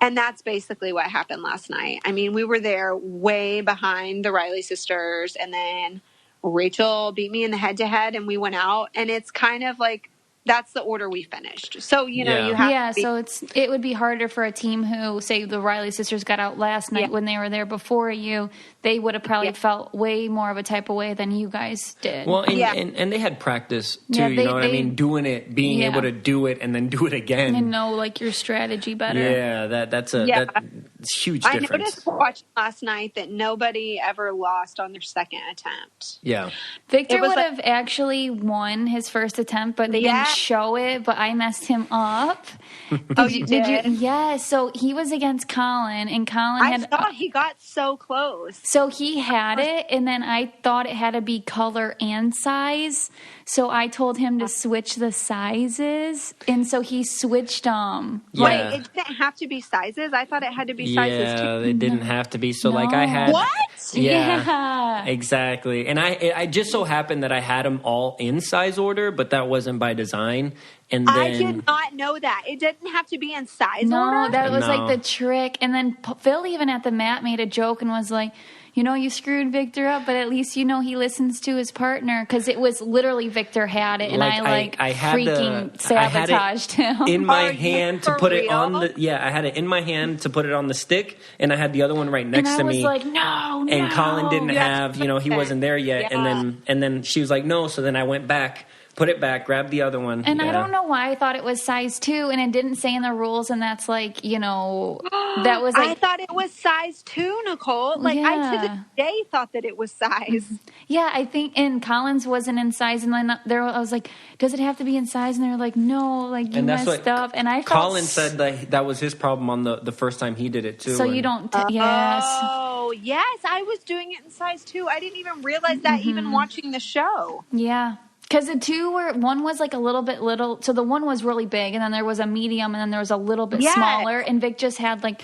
And that's basically what happened last night. I mean, we were there way behind the Riley sisters, and then Rachel beat me in the head to head, and we went out, and it's kind of like, that's the order we finished. So, you know, you have to be, so it would be harder for a team who, say, the Riley sisters got out last night when they were there before you. They would have probably felt way more of a type of way than you guys did. Well, and they had practice, too, you know what I mean? Doing it, being able to do it, and then do it again. And know, like, your strategy better. Yeah, that's a huge difference. I noticed watching last night that nobody ever lost on their second attempt. Yeah. Victor would have actually won his first attempt, but they didn't show it, but I messed him up. Did you? Yeah, so he was against Colin, and Colin I thought he got so close. So he had it, and then I thought it had to be color and size. So I told him to switch the sizes, and so he switched them. Yeah. Wait, it didn't have to be sizes? I thought it had to be sizes too. Yeah, it didn't have to be. So, like, I had... What? Yeah, exactly. And I just so happened that I had them all in size order, but that wasn't by design. And then, I did not know that. It didn't have to be in size order? No, that was like the trick. And then Phil even at the mat made a joke and was like, you know, you screwed Victor up, but at least you know he listens to his partner, because it was literally Victor had it, and I freaking sabotaged him. In my hand to put it on the I had it in my hand to put it on the stick, and I had the other one right next to me. And I was like, no. And Colin didn't have, you know, he wasn't there yet, and then she was like, no. So then I went back. Put it back, grab the other one. And I don't know why I thought it was size 2, and it didn't say in the rules, and that's like, you know, that was like... I thought it was size 2, Nicole. Like, I to this day thought that it was size. Yeah, I think, and Colin's wasn't in size, and then I was like, does it have to be in size? And they were like, no, like, you messed up. And I felt... Colin said that was his problem on the first time he did it, too. So you don't... Oh, yes, I was doing it in size 2. I didn't even realize that even watching the show. Yeah. Because one was like a little bit little. So the one was really big, and then there was a medium, and then there was a little bit smaller. And Vic just had like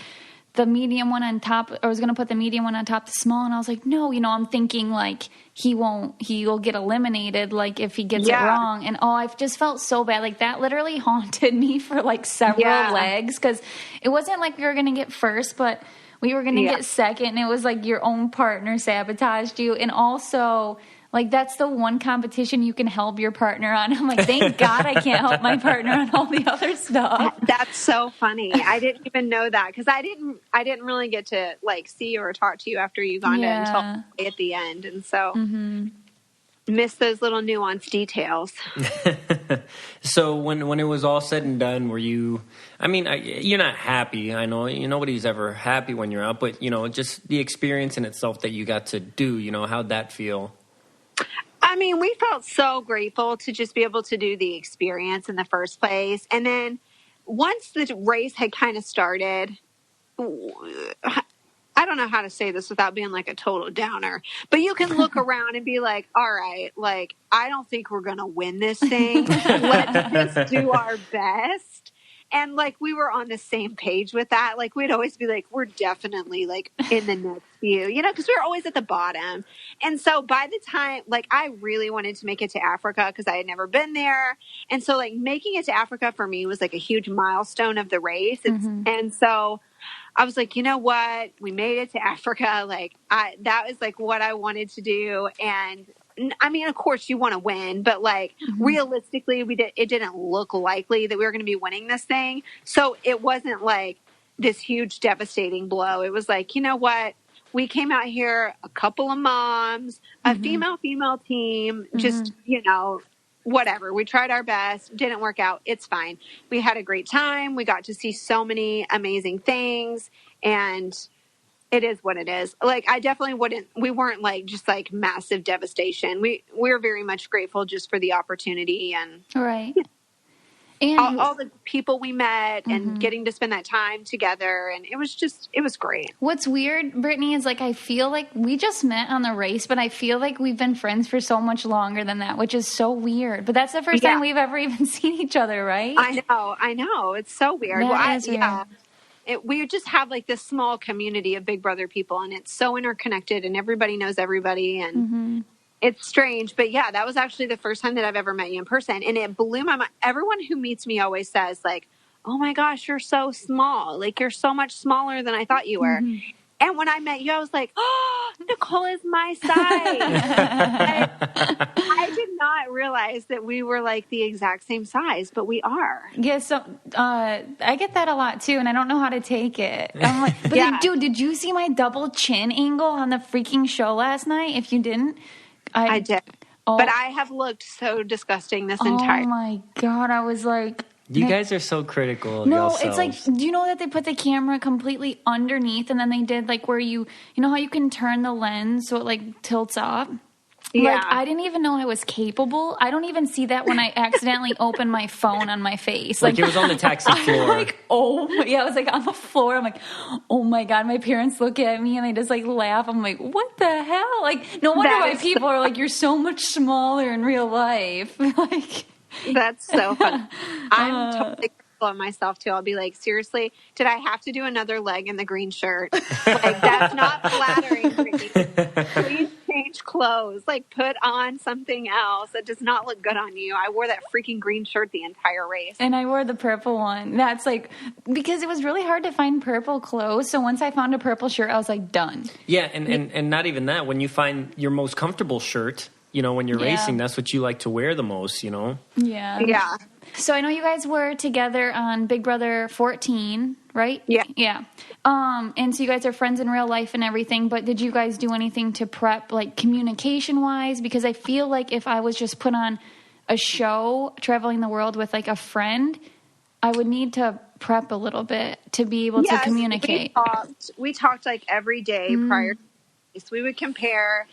the medium one on top. I was going to put the medium one on top, the small. And I was like, no, you know, I'm thinking like he'll get eliminated like if he gets it wrong. And I just felt so bad. Like that literally haunted me for like several legs, because it wasn't like we were going to get first, but we were going to get second. And it was like your own partner sabotaged you. And also... like, that's the one competition you can help your partner on. I'm like, thank God I can't help my partner on all the other stuff. That's so funny. I didn't even know that, because I didn't really get to, like, see or talk to you after Uganda until at the end. And so missed those little nuanced details. So when it was all said and done, were you... I mean, you're not happy. I know nobody's ever happy when you're out. But, you know, just the experience in itself that you got to do, you know, how'd that feel? I mean, we felt so grateful to just be able to do the experience in the first place. And then once the race had kind of started, I don't know how to say this without being like a total downer, but you can look around and be like, all right, like, I don't think we're going to win this thing. Let's just do our best. And like, we were on the same page with that. Like, we'd always be like, we're definitely like in the next few, you know, because we were always at the bottom. And so by the time, like, I really wanted to make it to Africa because I had never been there. And so like making it to Africa for me was like a huge milestone of the race. And so I was like, you know what? We made it to Africa. Like, that was like what I wanted to do. And I mean, of course you want to win, but like realistically, it didn't look likely that we were going to be winning this thing. So it wasn't like this huge devastating blow. It was like, you know what? We came out here, a couple of moms, a female team, just, you know, whatever. We tried our best. Didn't work out. It's fine. We had a great time. We got to see so many amazing things. And It is what it is. Like, I definitely wouldn't, we weren't like, just like massive devastation. We're very much grateful just for the opportunity and Right. And all the people we met and getting to spend that time together. And it was great. what's weird, Brittany, is like I feel like we just met on the race, but I feel like we've been friends for so much longer than that, which is so weird. But that's the first time we've ever even seen each other, right? I know. It's so weird. That is weird. We just have like this small community of Big Brother people, and it's so interconnected, and everybody knows everybody, and it's strange. But yeah, that was actually the first time that I've ever met you in person, and it blew my mind. Everyone who meets me always says like, "Oh my gosh, you're so small. Like, you're so much smaller than I thought you were." And when I met you, I was like, "Oh, Nicole is my size." I did not realize that we were like the exact same size, but we are. Yeah, so I get that a lot too, and I don't know how to take it. I'm like, but then, dude, did you see my double chin angle on the freaking show last night? If you didn't, I did. But I have looked so disgusting this entire. Oh my God, I was like. You guys are so critical of No, yourselves. it's like, do you know that they put the camera completely underneath, and then they did like where you know how you can turn the lens so it like tilts up? Yeah. Like, I didn't even know I was capable. I don't even see that when I accidentally open my phone on my face. Like it was on the taxi floor. Like, I was like on the floor. I'm like, oh my God. My parents look at me and they just like laugh. I'm like, what the hell? Like, no wonder why people are like, you're so much smaller in real life. Like, that's so funny. I'm totally critical of myself too. I'll be like, seriously, did I have to do another leg in the green shirt? Like, that's not flattering, Brittany. Please change clothes. Like, put on something else. It does not look good on you. I wore that freaking green shirt the entire race. And I wore the purple one. That's like, because it was really hard to find purple clothes. So once I found a purple shirt, I was like, done. Yeah, and not even that. When you find your most comfortable shirt, you know, when you're racing, that's what you like to wear the most, you know? Yeah. Yeah. So I know you guys were together on Big Brother 14, right? Yeah. Yeah. And so you guys are friends in real life and everything, but did you guys do anything to prep, like, communication-wise? Because I feel like if I was just put on a show traveling the world with, like, a friend, I would need to prep a little bit to be able to communicate. We talked like every day prior to the race. We would compare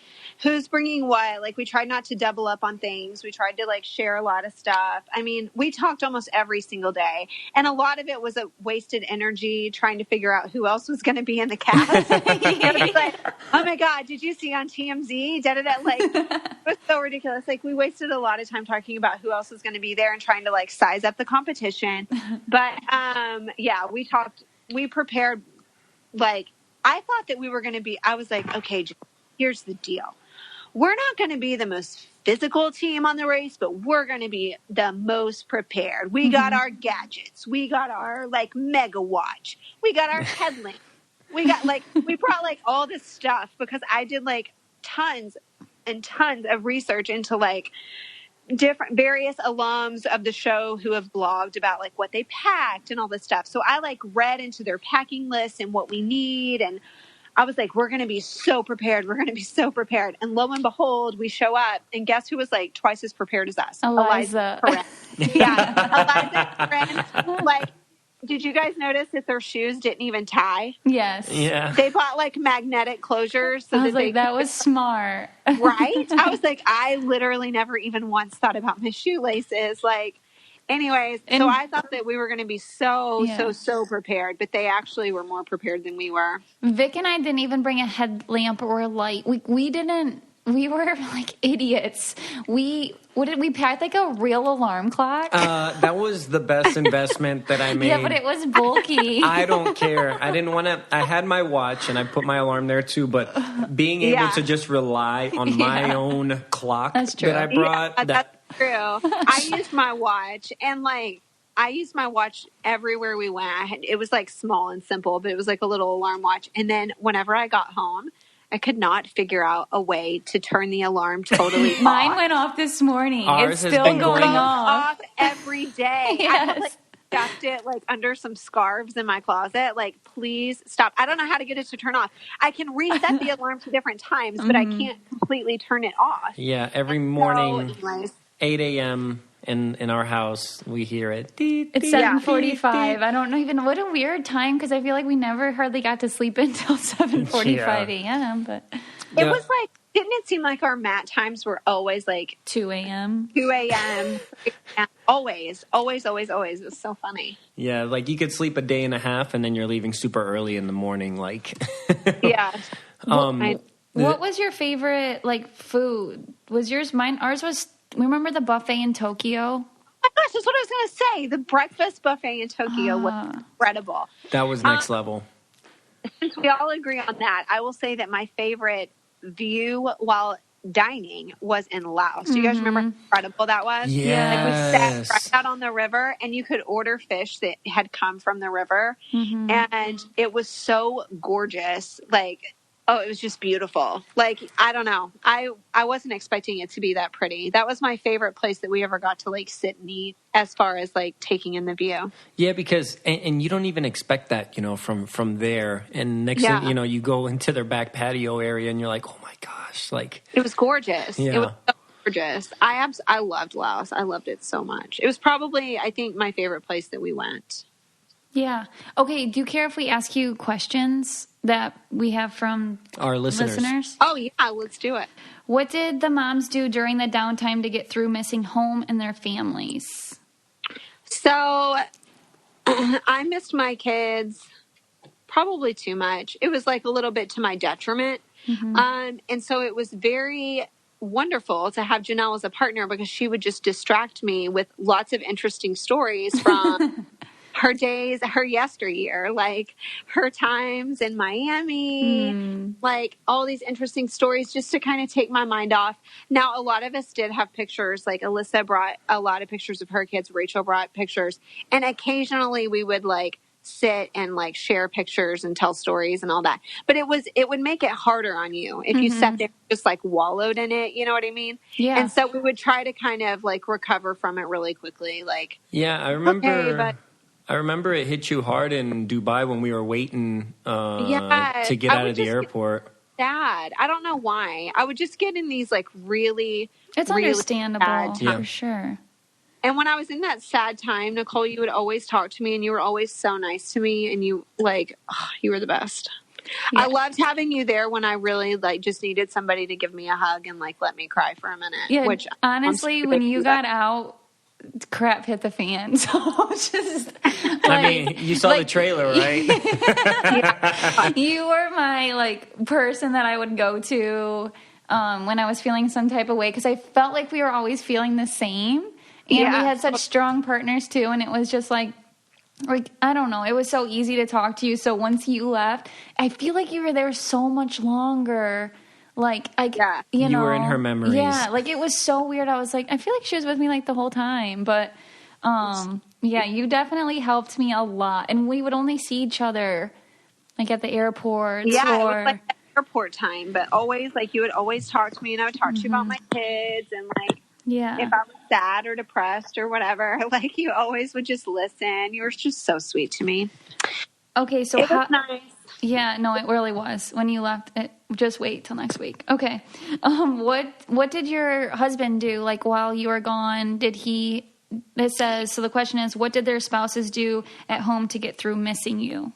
who's bringing what. Like, we tried not to double up on things. We tried to like share a lot of stuff. I mean, we talked almost every single day, and a lot of it was a wasted energy trying to figure out who else was going to be in the cast. It was like, oh my God, did you see on TMZ? Like, it was so ridiculous. Like, we wasted a lot of time talking about who else was going to be there and trying to like size up the competition. But we prepared. Like, I thought that we were going to be. I was like, okay, here's the deal. We're not going to be the most physical team on the race, but we're going to be the most prepared. We got our gadgets. We got our like mega watch. We got our headlamp. We brought like all this stuff because I did like tons and tons of research into like various alums of the show who have blogged about like what they packed and all this stuff. So I like read into their packing list and what we need, and I was like, we're going to be so prepared. We're going to be so prepared. And lo and behold, we show up, and guess who was like twice as prepared as us? Eliza. Eliza. Like, did you guys notice that their shoes didn't even tie? Yes. Yeah. They bought like magnetic closures. So I was like, that was smart. Right? I was like, I literally never even once thought about my shoelaces. Like, anyways, so I thought that we were going to be so prepared, but they actually were more prepared than we were. Vic and I didn't even bring a headlamp or a light. We didn't. We were like idiots. We packed like a real alarm clock. That was the best investment that I made. Yeah, but it was bulky. I don't care. I didn't want to. I had my watch and I put my alarm there too. But being able to just rely on my own clock that I brought. That's true. I used my watch, and like I used my watch everywhere we went. It was like small and simple, but it was like a little alarm watch. And then whenever I got home, I could not figure out a way to turn the alarm totally off. Mine went off this morning. Ours it's still going off every day. Yes. I have like stuffed it like under some scarves in my closet. Like, please stop. I don't know how to get it to turn off. I can reset the alarm to different times, but I can't completely turn it off. Yeah, every morning, 8 a.m., in our house, we hear it. It's 7:45. I don't know even what a weird time because I feel like we never hardly got to sleep until 7:45 a.m. But it was like, didn't it seem like our mat times were always like 2 a.m. 2 a.m. Always. It was so funny. Yeah, like you could sleep a day and a half, and then you're leaving super early in the morning. Like, yeah. What was your favorite like food? Was yours mine? Ours was. Remember the buffet in Tokyo? Oh my gosh, that's what I was going to say. The breakfast buffet in Tokyo was incredible. That was next level. Since we all agree on that, I will say that my favorite view while dining was in Laos. Do you guys remember how incredible that was? Yes. Like we sat right out on the river and you could order fish that had come from the river. And it was so gorgeous. Like, oh, it was just beautiful. Like, I don't know. I wasn't expecting it to be that pretty. That was my favorite place that we ever got to like sit and eat as far as like taking in the view. Yeah, because, and you don't even expect that, you know, from there. And next thing, you know, you go into their back patio area and you're like, oh my gosh, like. It was gorgeous. Yeah. It was so gorgeous. I loved Laos. I loved it so much. It was probably, I think, my favorite place that we went. Yeah. Okay. Do you care if we ask you questions that we have from our listeners? Oh, yeah. Let's do it. What did the moms do during the downtime to get through missing home and their families? So I missed my kids probably too much. It was like a little bit to my detriment. And so it was very wonderful to have Janelle as a partner because she would just distract me with lots of interesting stories from her days, her yesteryear, like her times in Miami, like all these interesting stories just to kind of take my mind off. Now, a lot of us did have pictures, like Alyssa brought a lot of pictures of her kids. Rachel brought pictures. And occasionally we would like sit and like share pictures and tell stories and all that. But it would make it harder on you if you sat there and just like wallowed in it. You know what I mean? Yeah. And so we would try to kind of like recover from it really quickly. Like, yeah, I remember it hit you hard in Dubai when we were waiting to get out of the airport. Sad. I don't know why. I would just get in these like really, it's really understandable for sure. And when I was in that sad time, Nicole, you would always talk to me and you were always so nice to me and you like, you were the best. Yeah. I loved having you there when I really like just needed somebody to give me a hug and like let me cry for a minute. Yeah, which honestly, when you got out, crap hit the fan. So just like, I mean, you saw the trailer, right? You were my like person that I would go to when I was feeling some type of way because I felt like we were always feeling the same, and we had such strong partners too. And it was just like I don't know, it was so easy to talk to you. So once you left, I feel like you were there so much longer. Like, you know, were in her memories. Yeah, like it was so weird. I was like, I feel like she was with me like the whole time. But, yeah, you definitely helped me a lot. And we would only see each other like at the airport. Yeah, it was like airport time. But always, like, you would always talk to me and I would talk to you about my kids and like, if I was sad or depressed or whatever, like you always would just listen. You were just so sweet to me. Okay, so it was nice. Yeah, no, it really was. When you left, just wait till next week. Okay. What did your husband do, like, while you were gone? It says, so the question is, what did their spouses do at home to get through missing you?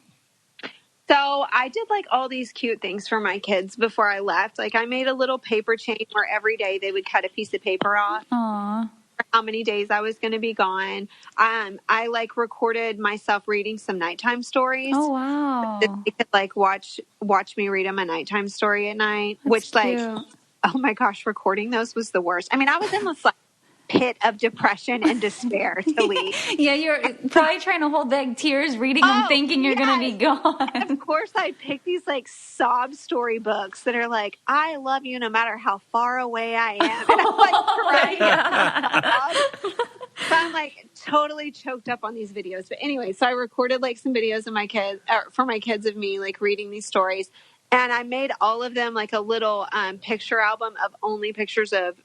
So I did, like, all these cute things for my kids before I left. Like, I made a little paper chain where every day they would cut a piece of paper off. Aww. How many days I was going to be gone. I like recorded myself reading some nighttime stories. Oh wow! They could like watch me read them a nighttime story at night. That's which cute. Like, oh my gosh, recording those was the worst. I mean, I was in this like pit of depression and despair to leave. Yeah, you're probably trying to hold back tears, reading them, thinking you're going to be gone. And of course, I picked these like sob story books that are like, I love you no matter how far away I am. And I'm like crying. So I'm like totally choked up on these videos. But anyway, so I recorded like some videos of my kids, for my kids of me like reading these stories. And I made all of them like a little picture album of only pictures of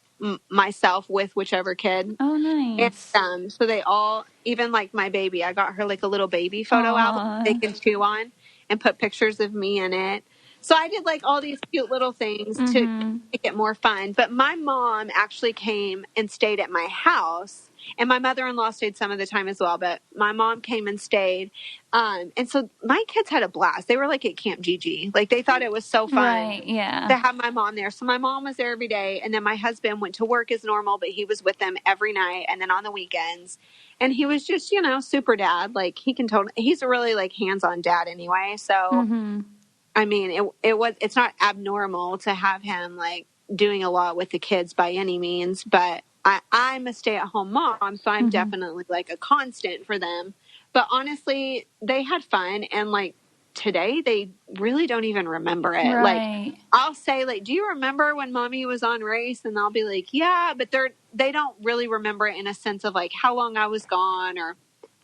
myself with whichever kid. Oh, nice. And so they all, even like my baby, I got her like a little baby photo album they can chew on and put pictures of me in it. So I did like all these cute little things to make it more fun. But my mom actually came and stayed at my house And my mother-in-law stayed some of the time as well, but my mom came and stayed. And so my kids had a blast. They were like at Camp Gigi. Like they thought it was so fun Right, yeah. to have my mom there. So my mom was there every day. And then my husband went to work as normal, but he was with them every night and then on the weekends. And he was just, you know, super dad. Like he's a really like hands-on dad anyway. So, I mean, it's not abnormal to have him like doing a lot with the kids by any means, but I'm a stay-at-home mom, so I'm definitely like a constant for them. But honestly, they had fun, and like today, they really don't even remember it. Right. Like I'll say, like, "Do you remember when Mommy was on race?" And they'll be like, "Yeah," but they don't really remember it in a sense of like how long I was gone or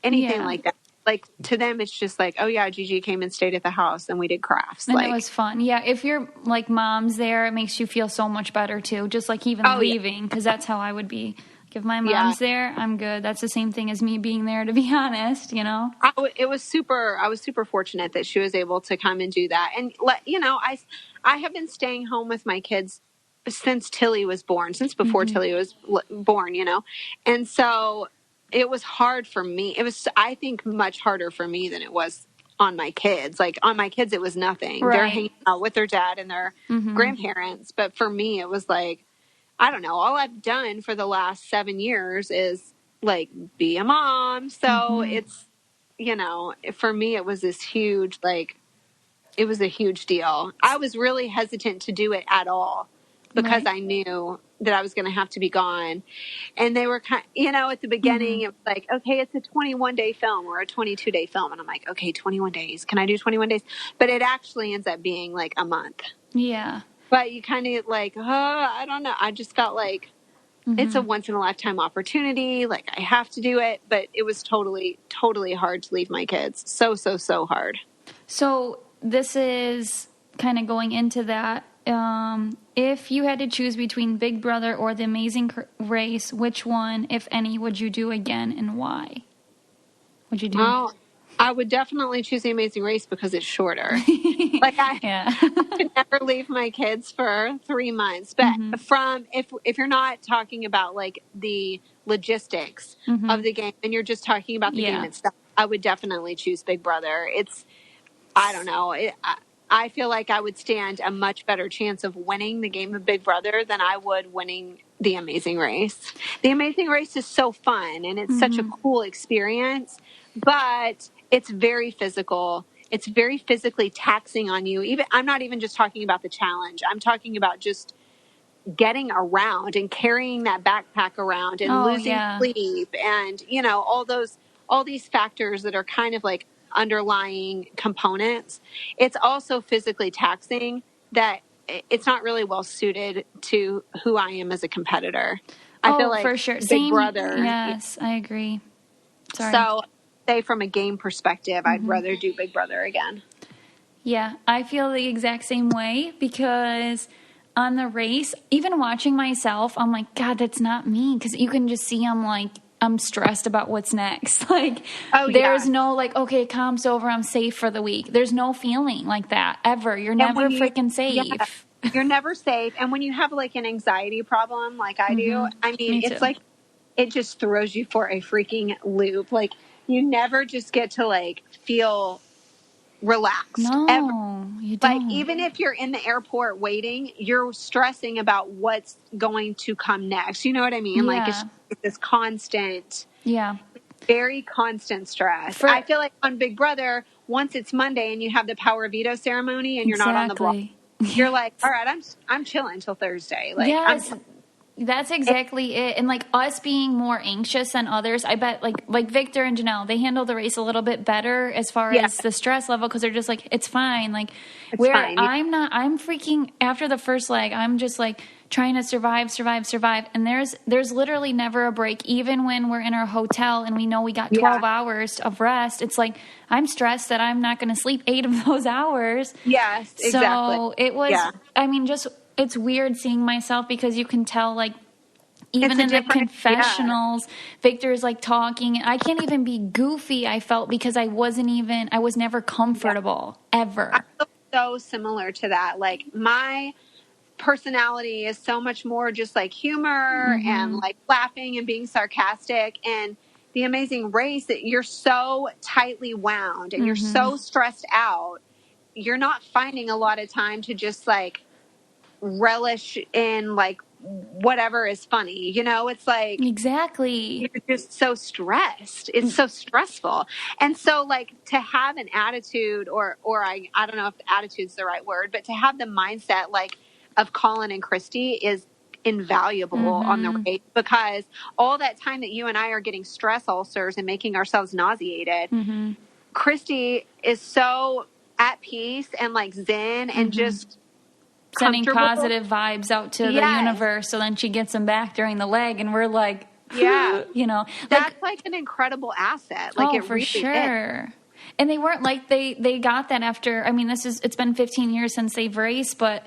anything like that. Like to them, it's just like, oh yeah, Gigi came and stayed at the house and we did crafts. And like, it was fun. Yeah. If you're like mom's there, it makes you feel so much better too. Just like even leaving. Cause that's how I would be. Like if my mom's there, I'm good. That's the same thing as me being there, to be honest, you know? I was super fortunate that she was able to come and do that. And you know, I have been staying home with my kids since Tilly was born, since before Tilly was born, you know? And so it was hard for me. It was, I think, much harder for me than it was on my kids. Like on my kids, it was nothing. Right. They're hanging out with their dad and their grandparents. But for me, it was like, I don't know. All I've done for the last 7 years is like be a mom. So it's, you know, for me, it was this huge, like, it was a huge deal. I was really hesitant to do it at all because I knew that I was going to have to be gone. And they were kind, you know, at the beginning, it was like, okay, it's a 21-day film or a 22-day film. And I'm like, okay, 21 days. Can I do 21 days? But it actually ends up being like a month. Yeah. But you kind of like, oh, I don't know. I just felt like it's a once in a lifetime opportunity. Like I have to do it. But it was totally, totally hard to leave my kids. So hard. So this is kind of going into that. If you had to choose between Big Brother or The Amazing Race, which one, if any, would you do again and why? Would you do? Well, I would definitely choose The Amazing Race because it's shorter. Like I could never leave my kids for 3 months. But from if you're not talking about like the logistics of the game and you're just talking about the game itself, I would definitely choose Big Brother. I don't know. I feel like I would stand a much better chance of winning the game of Big Brother than I would winning The Amazing Race. The Amazing Race is so fun and it's such a cool experience, but it's very physical. It's very physically taxing on you. I'm not even just talking about the challenge. I'm talking about just getting around and carrying that backpack around and losing sleep and, you know, all these factors that are kind of like underlying components. It's also physically taxing that it's not really well suited to who I am as a competitor. I feel like for sure. Big Brother. Yes, I agree. Sorry. So say from a game perspective, I'd rather do Big Brother again. Yeah, I feel the exact same way because on the race, even watching myself, I'm like, God, that's not me. Because you can just see I'm stressed about what's next. Like, there's no like, okay, calm's over, I'm safe for the week. There's no feeling like that ever. You're never freaking safe. Yeah, you're never safe. And when you have like an anxiety problem like I do, I mean, it's like, it just throws you for a freaking loop. Like, you never just get to like feel relaxed. No, ever. You don't. Like, even if you're in the airport waiting, you're stressing about what's going to come next. You know what I mean? Like, it's this constant, very constant stress. I feel like on Big Brother, once it's Monday and you have the power veto ceremony and you're not on the block, you're like, all right, I'm chilling until Thursday. Like, that's exactly it. And like us being more anxious than others, I bet like Victor and Janelle, they handle the race a little bit better as far as the stress level because they're just like, it's fine. Like fine. I'm freaking after the first leg. I'm just like trying to survive. And there's literally never a break. Even when we're in our hotel and we know we got 12 hours of rest, it's like I'm stressed that I'm not going to sleep 8 of those hours. Yes, exactly. So it was, I mean, just, it's weird seeing myself because you can tell, like, even in the confessionals, Victor's like talking. I can't even be goofy, I felt, because I was never comfortable, ever. I feel so similar to that. Like, my personality is so much more just like humor and like laughing and being sarcastic. And the Amazing Race, that you're so tightly wound and you're so stressed out, you're not finding a lot of time to just like relish in like whatever is funny. You know, it's like Exactly. you're just so stressed. It's so stressful. And so like to have an attitude or I don't know if attitude's the right word, but to have the mindset like of Colin and Christy is invaluable on the race, because all that time that you and I are getting stress ulcers and making ourselves nauseated, Christy is so at peace and like zen and just sending positive vibes out to the universe, so then she gets them back during the leg, and we're like, you know, that's like an incredible asset. Like, it for really sure. is. And they weren't like they got that after. I mean, it's been 15 years since they've raced, but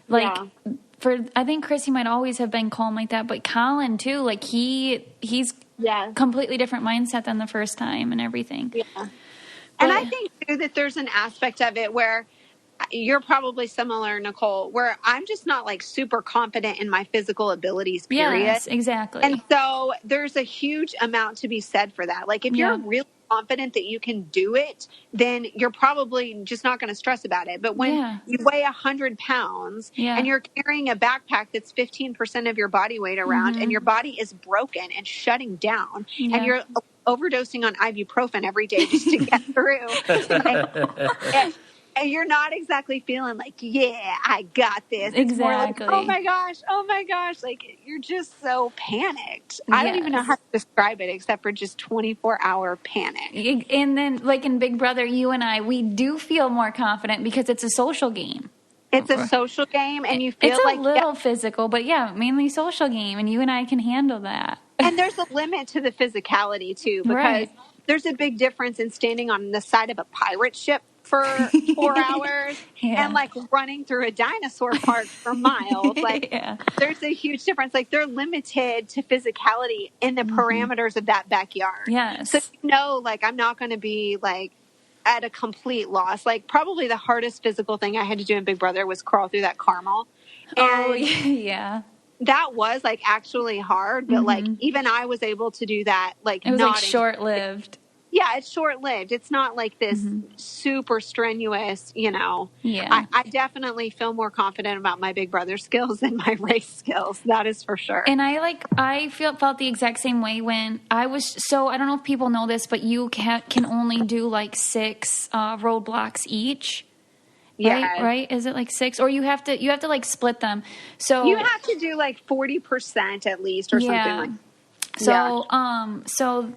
like I think Chrissy might always have been calm like that, but Colin too, like he's completely different mindset than the first time and everything. Yeah, and I think too that there's an aspect of it where you're probably similar, Nicole, where I'm just not like super confident in my physical abilities, period. Yes, exactly. And so there's a huge amount to be said for that. Like if you're really confident that you can do it, then you're probably just not going to stress about it. But when you weigh 100 pounds and you're carrying a backpack that's 15% of your body weight around and your body is broken and shutting down and you're overdosing on ibuprofen every day just to get through. And you're not exactly feeling like, yeah, I got this. It's more like, oh my gosh. Like, you're just so panicked. I don't even know how to describe it except for just 24-hour panic. And then, like in Big Brother, you and I, we do feel more confident because it's a social game. It's a social game, and you feel like... It's a little physical, but mainly social game, and you and I can handle that. And there's a limit to the physicality, too, because there's a big difference in standing on the side of a pirate ship for 4 hours and like running through a dinosaur park for miles. Like there's a huge difference. Like they're limited to physicality in the parameters of that backyard. Yes. So like I'm not going to be like at a complete loss. Like probably the hardest physical thing I had to do in Big Brother was crawl through that caramel. And that was like actually hard, but like even I was able to do that. Like it was like short-lived. Yeah, it's short-lived. It's not like this super strenuous, I definitely feel more confident about my Big Brother skills than my race skills. That is for sure. And I felt the exact same way when I was, so I don't know if people know this, but you can only do like 6 roadblocks each. Right? Is it like 6? Or you have to like split them. So you have to do like 40% at least or something like that. So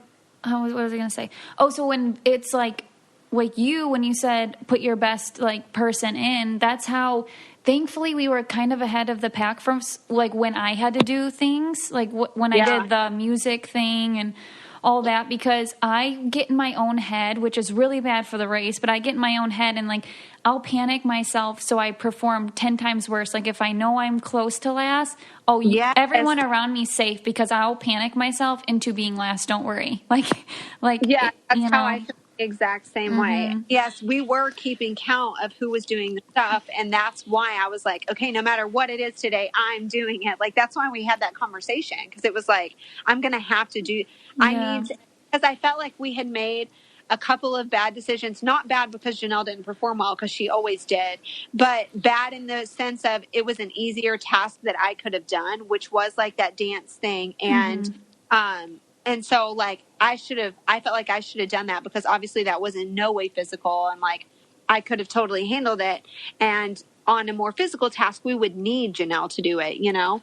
what was I going to say? Oh, so when it's like when you said put your best like person in, that's how, thankfully we were kind of ahead of the pack from like when I had to do things like when I did the music thing and all that, because I get in my own head, which is really bad for the race, but I get in my own head and like I'll panic myself so I perform 10 times worse. Like if I know I'm close to last, everyone around me safe, because I'll panic myself into being last. Don't worry. That's how I feel the exact same way. Yes, we were keeping count of who was doing the stuff, and that's why I was like, okay, no matter what it is today, I'm doing it. Like that's why we had that conversation, because it was like, I'm going to have to do, because I felt like we had made a couple of bad decisions, not bad because Janelle didn't perform well, because she always did, but bad in the sense of it was an easier task that I could have done, which was like that dance thing. And so like I felt like I should have done that, because obviously that was in no way physical, and like I could have totally handled it. And on a more physical task, we would need Janelle to do it,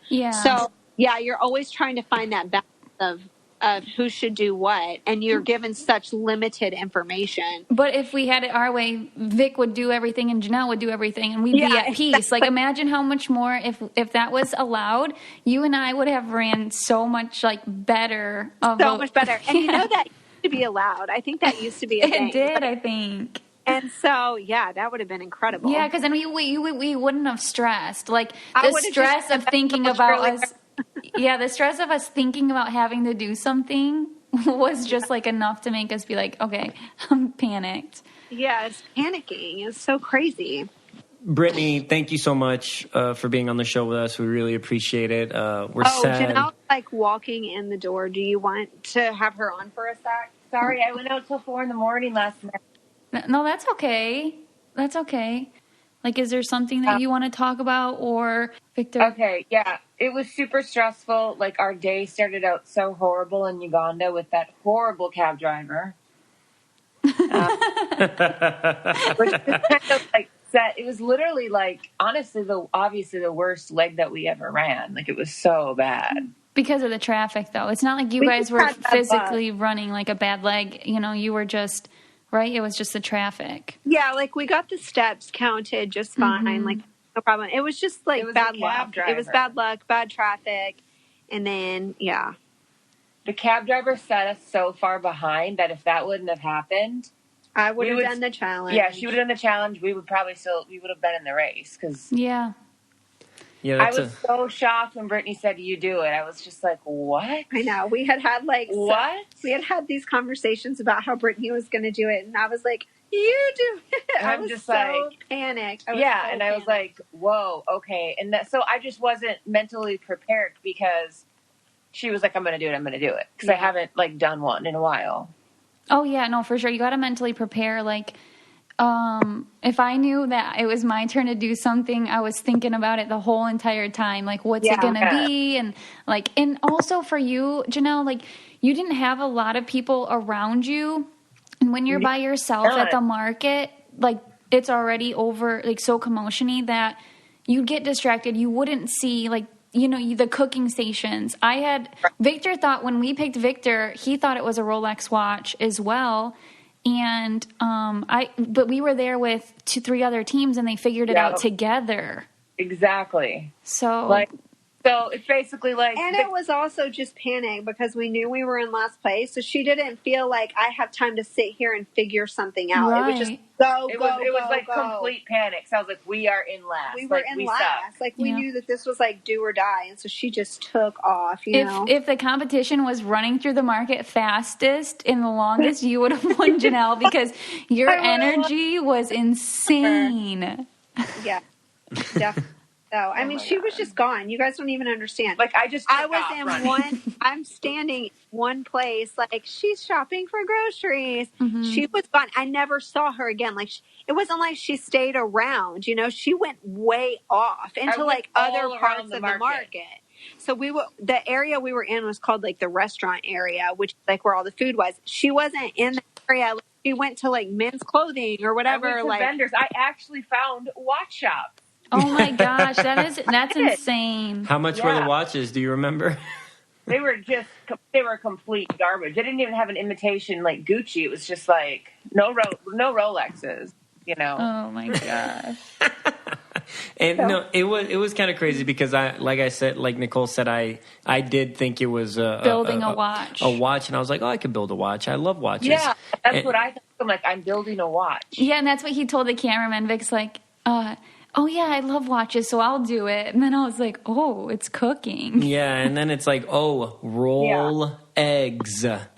Yeah. So you're always trying to find that balance of who should do what, and you're given such limited information. But if we had it our way, Vic would do everything and Janelle would do everything, and we'd be at peace. Like imagine how much more if that was allowed, you and I would have ran so much like better. Much better. And that used to be allowed. I think that used to be a thing. It did, I think. And so, that would have been incredible. Yeah, because then we wouldn't have stressed. Like the stress of thinking about us. Yeah, the stress of us thinking about having to do something was just like enough to make us be like, okay, I'm panicked. Yeah, it's panicking. It's so crazy. Brittany, thank you so much for being on the show with us. We really appreciate it. We're sad. Janelle's like walking in the door. Do you want to have her on for a sec? Sorry, I went out till 4 a.m. last night. No, that's okay. That's okay. Like, is there something that you want to talk about, or Victor? Okay, yeah. It was super stressful. Like, our day started out so horrible in Uganda with that horrible cab driver. Which was kind of like set. It was literally like, honestly, obviously the worst leg that we ever ran. Like, it was so bad. Because of the traffic, though. It's not like you guys were physically running like a bad leg. You know, you were just, right? It was just the traffic. Yeah, like we got the steps counted just fine. Like, no problem. It was just like bad luck. It was bad luck, bad traffic. And then, yeah. The cab driver set us so far behind that if that wouldn't have happened, I would have done the challenge. Yeah, she would have done the challenge. We would have been in the race. Yeah. I was so shocked when Brittany said, "You do it." I was just like, "What?" I know. We had like what? We had these conversations about how Brittany was going to do it, and I was like, "You do it." I was just so panicked. I was like, "Whoa, okay." And so I just wasn't mentally prepared because she was like, "I'm going to do it. I'm going to do it," because I haven't like done one in a while. Oh yeah, no, for sure. You got to mentally prepare. Like, if I knew that it was my turn to do something, I was thinking about it the whole entire time. Like, what's it going to be? And like, and also for you, Janelle, like you didn't have a lot of people around you. And when you're by yourself at the market, like it's already over, like so commotion-y that you'd get distracted. You wouldn't see like, you know, the cooking stations. Victor thought when we picked Victor, he thought it was a Rolex watch as well. And but we were there with 2-3 other teams, and they figured it out together. Exactly. So it's basically like, and it was also just panic because we knew we were in last place, so she didn't feel like I have time to sit here and figure something out. Right. It was just go. It was like complete panic. So I was like, we are in last. We were in last. Suck. Like we knew that this was like do or die, and so she just took off. You know, if the competition was running through the market fastest and the longest, you would have won, Janelle, because your energy was insane. Yeah, definitely. So, I mean, she was just gone. You guys don't even understand. Like, I was in running. I'm standing in one place, like, she's shopping for groceries. Mm-hmm. She was gone. I never saw her again. Like, it wasn't like she stayed around, you know? She went way off into, like, other parts of the market. So the area we were in was called, like, the restaurant area, which is, like, where all the food was. She wasn't in the area. Like, she went to, like, men's clothing or whatever. I went to vendors. I actually found watch shops. Oh my gosh, that's insane. How much were the watches? Do you remember? They were complete garbage. They didn't even have an imitation like Gucci. It was just like no Rolexes, you know. Oh my gosh. And no, it was kind of crazy because like Nicole said, I did think it was building a watch, and I was like, oh, I could build a watch. I love watches. Yeah, that's what I thought. I'm like, I'm building a watch. Yeah, and that's what he told the cameraman. Vic's like, oh yeah, I love watches, so I'll do it. And then I was like, oh, it's cooking. Yeah, and then it's like, oh, roll eggs. Yep.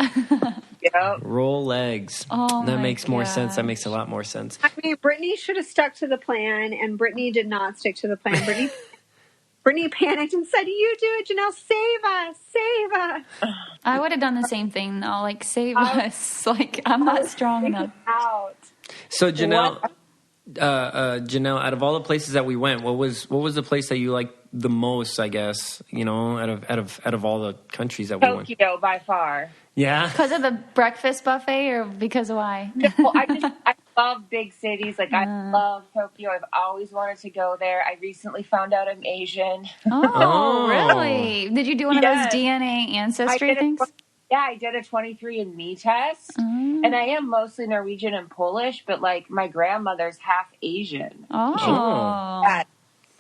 Roll eggs. Oh, that makes more sense. That makes a lot more sense. I mean, Brittany should have stuck to the plan, and Brittany did not stick to the plan. Brittany panicked and said, you do it, Janelle, save us. I would have done the same thing, though. Like, save us. Like, I'm not strong enough. Out. So, Janelle... Janelle, out of all the places that we went, what was the place that you liked the most? I guess, you know, out of all the countries that we went. Tokyo by far. Yeah, because of the breakfast buffet, or because of why? No, I love big cities. Like I love Tokyo. I've always wanted to go there. I recently found out I'm Asian. Oh, really? Did you do one of those DNA ancestry things? Yeah, I did a 23andMe test, and I am mostly Norwegian and Polish, but like my grandmother's half Asian. Oh.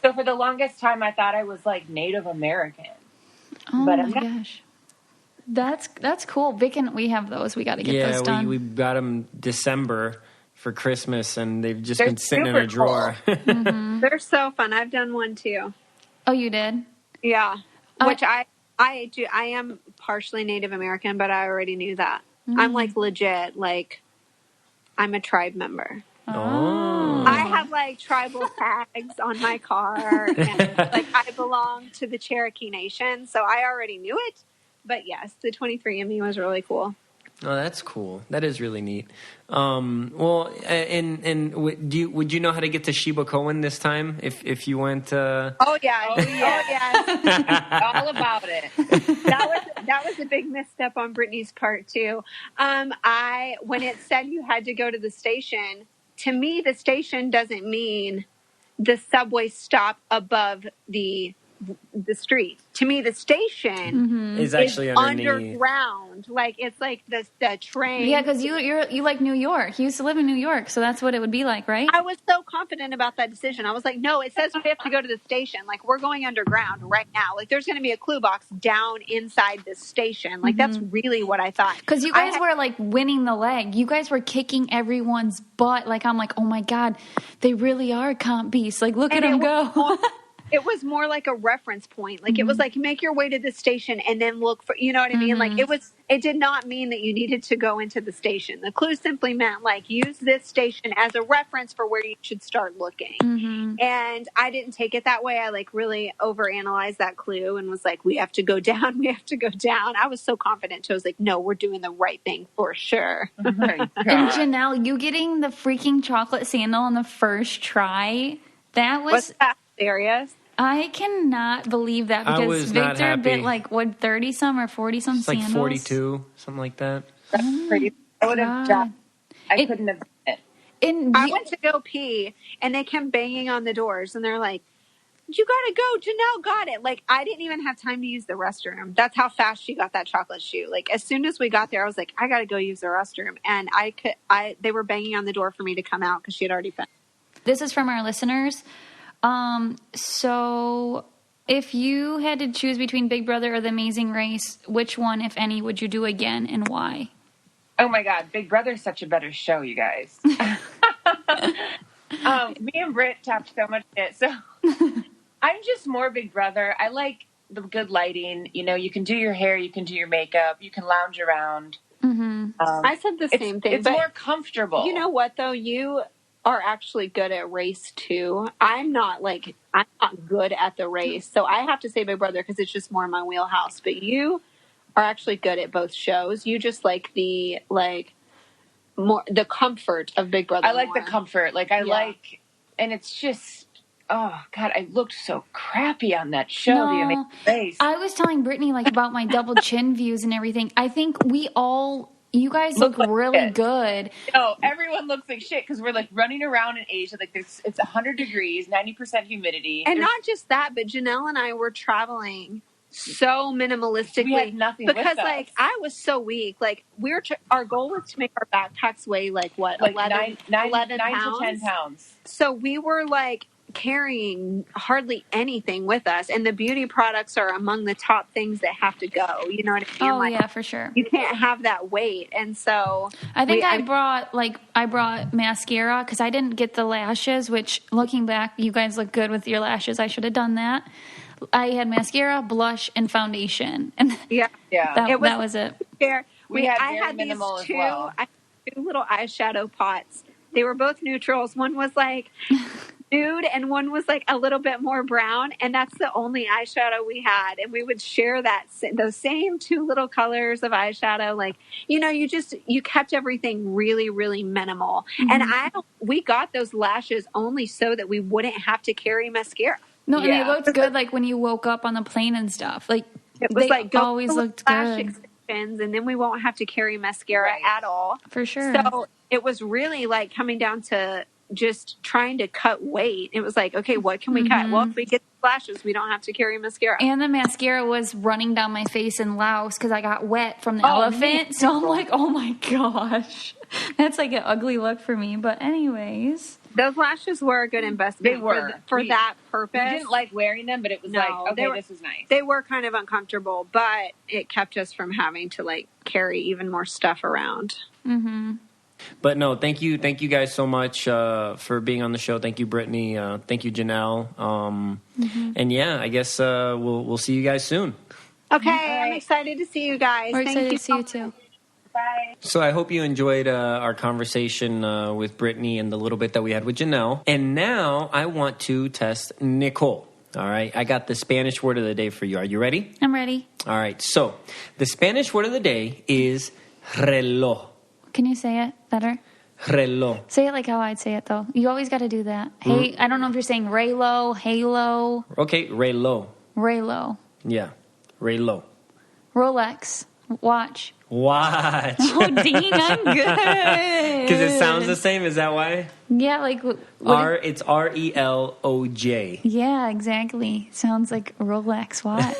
So for the longest time, I thought I was like Native American. Oh my gosh, that's cool. Vic and we have those. We got to get those done. We got them December for Christmas, and they've just been sitting in a drawer. Cool. Mm-hmm. They're so fun. I've done one too. Oh, you did? Yeah, which I do. I am partially Native American, but I already knew that. I'm like legit, like I'm a tribe member. Oh. I have like tribal tags on my car, and like I belong to the Cherokee Nation, so I already knew it. But yes, the 23andMe was really cool. Oh, that's cool. That is really neat. Well, and would you know how to get to Sheba Cohen this time if you went? Oh yeah, Oh yeah, all about it. That was a big misstep on Brittany's part too. When it said you had to go to the station, to me the station doesn't mean the subway stop above the street. To me, the station is actually underground. Like it's like the train. Yeah, because you like New York. You used to live in New York, so that's what it would be like, right? I was so confident about that decision. I was like, no, it says we have to go to the station. Like we're going underground right now. Like there's going to be a clue box down inside the station. Like that's really what I thought. Because you guys were like winning the leg. You guys were kicking everyone's butt. Like I'm like, oh my god, they really are comp beasts. Like look at them go. It was more like a reference point. Like it was like make your way to the station and then look for, you know what I mean? Like it did not mean that you needed to go into the station. The clue simply meant like use this station as a reference for where you should start looking. And I didn't take it that way. I like really overanalyzed that clue and was like, we have to go down. We have to go down. I was so confident. So I was like, no, we're doing the right thing for sure. And Janelle, you getting the freaking chocolate sandal on the first try, that was that serious? I cannot believe that because Victor bit like 30 some or 40 some sandals. Like 42, something like that. That's crazy. I would have jumped. I couldn't have done it. I went to go pee and they kept banging on the doors and they're like, you gotta go, Janelle got it. Like I didn't even have time to use the restroom. That's how fast she got that chocolate shoe. Like as soon as we got there, I was like, I gotta go use the restroom. And they were banging on the door for me to come out because she had already finished. This is from our listeners. So if you had to choose between Big Brother or The Amazing Race, which one, if any, would you do again and why? Oh my God, Big Brother is such a better show, you guys. Me and Britt talked so much shit. So I'm just more Big Brother. I like the good lighting. You know, you can do your hair, you can do your makeup, you can lounge around. I said the same thing. It's more comfortable. You know what, though? You are actually good at race too. I'm not good at the race. So I have to say Big Brother because it's just more my wheelhouse. But you are actually good at both shows. You just like the comfort of Big Brother. I like the comfort. Like and it's just, oh God, I looked so crappy on that show. No, The Amazing Race. I was telling Brittany like about my double chin views and everything. I think you guys look like really shit. Good. No, everyone looks like shit because we're like running around in Asia. Like it's 100 degrees, 90% humidity. And not just that, but Janelle and I were traveling so minimalistically. We had nothing because with us. Like I was so weak. Like our goal was to make our backpacks weigh like what? Like 11 to 10 pounds. So we were like carrying hardly anything with us, and the beauty products are among the top things that have to go. You know what I mean? Oh yeah, for sure. You can't have that weight, and so I think I brought mascara because I didn't get the lashes. Which, looking back, you guys look good with your lashes. I should have done that. I had mascara, blush, and foundation, and that was it. I had minimal as well. I had 2 little eyeshadow pots. They were both neutrals. One was like nude and one was like a little bit more brown, and that's the only eyeshadow we had, and we would share those same 2 little colors of eyeshadow. Like, you know, you kept everything really, really minimal. And we got those lashes only so that we wouldn't have to carry mascara. No, and they looked good like when you woke up on the plane and stuff. Like it was they always looked good. Extensions, and then we won't have to carry mascara at all. For sure. So it was really like coming down to just trying to cut weight. It was like, okay, what can we cut? Well, if we get the lashes, we don't have to carry mascara. And the mascara was running down my face in Laos because I got wet from the elephant. So I'm like, oh my gosh. That's like an ugly look for me. But anyways. Those lashes were a good investment. They were. For that purpose. We didn't like wearing them, but it was this is nice. They were kind of uncomfortable, but it kept us from having to like carry even more stuff around. But no, thank you guys so much for being on the show. Thank you, Brittany. Thank you, Janelle. And yeah, I guess we'll see you guys soon. Okay, I'm excited to see you guys. We're excited to see you too. Bye. So I hope you enjoyed our conversation with Brittany and the little bit that we had with Janelle. And now I want to test Nicole. All right, I got the Spanish word of the day for you. Are you ready? I'm ready. All right, so the Spanish word of the day is reloj. Can you say it better? Reloj. Say it like how I'd say it, though. You always got to do that. Hey, I don't know if you're saying Raylo, Halo. Okay, reloj. Raylo. Yeah, reloj. Rolex. Watch. Watch. Oh, dang, I'm good. Because it sounds the same. Is that why? Yeah, like... It's RELOJ. Yeah, exactly. Sounds like Rolex watch.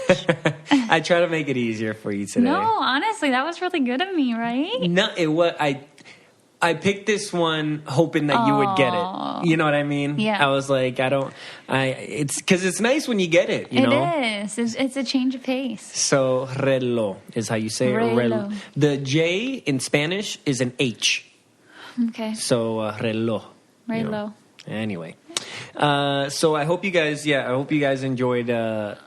I try to make it easier for you today. No, honestly, that was really good of me, right? No, it was... I picked this one hoping that you would get it. You know what I mean? Yeah. I was like, it's because it's nice when you get it, you know? It is. It's a change of pace. So, reloj is how you say it. Reloj. The J in Spanish is an H. Okay. So, reloj. Raylo. You know. Anyway. So I hope you guys enjoyed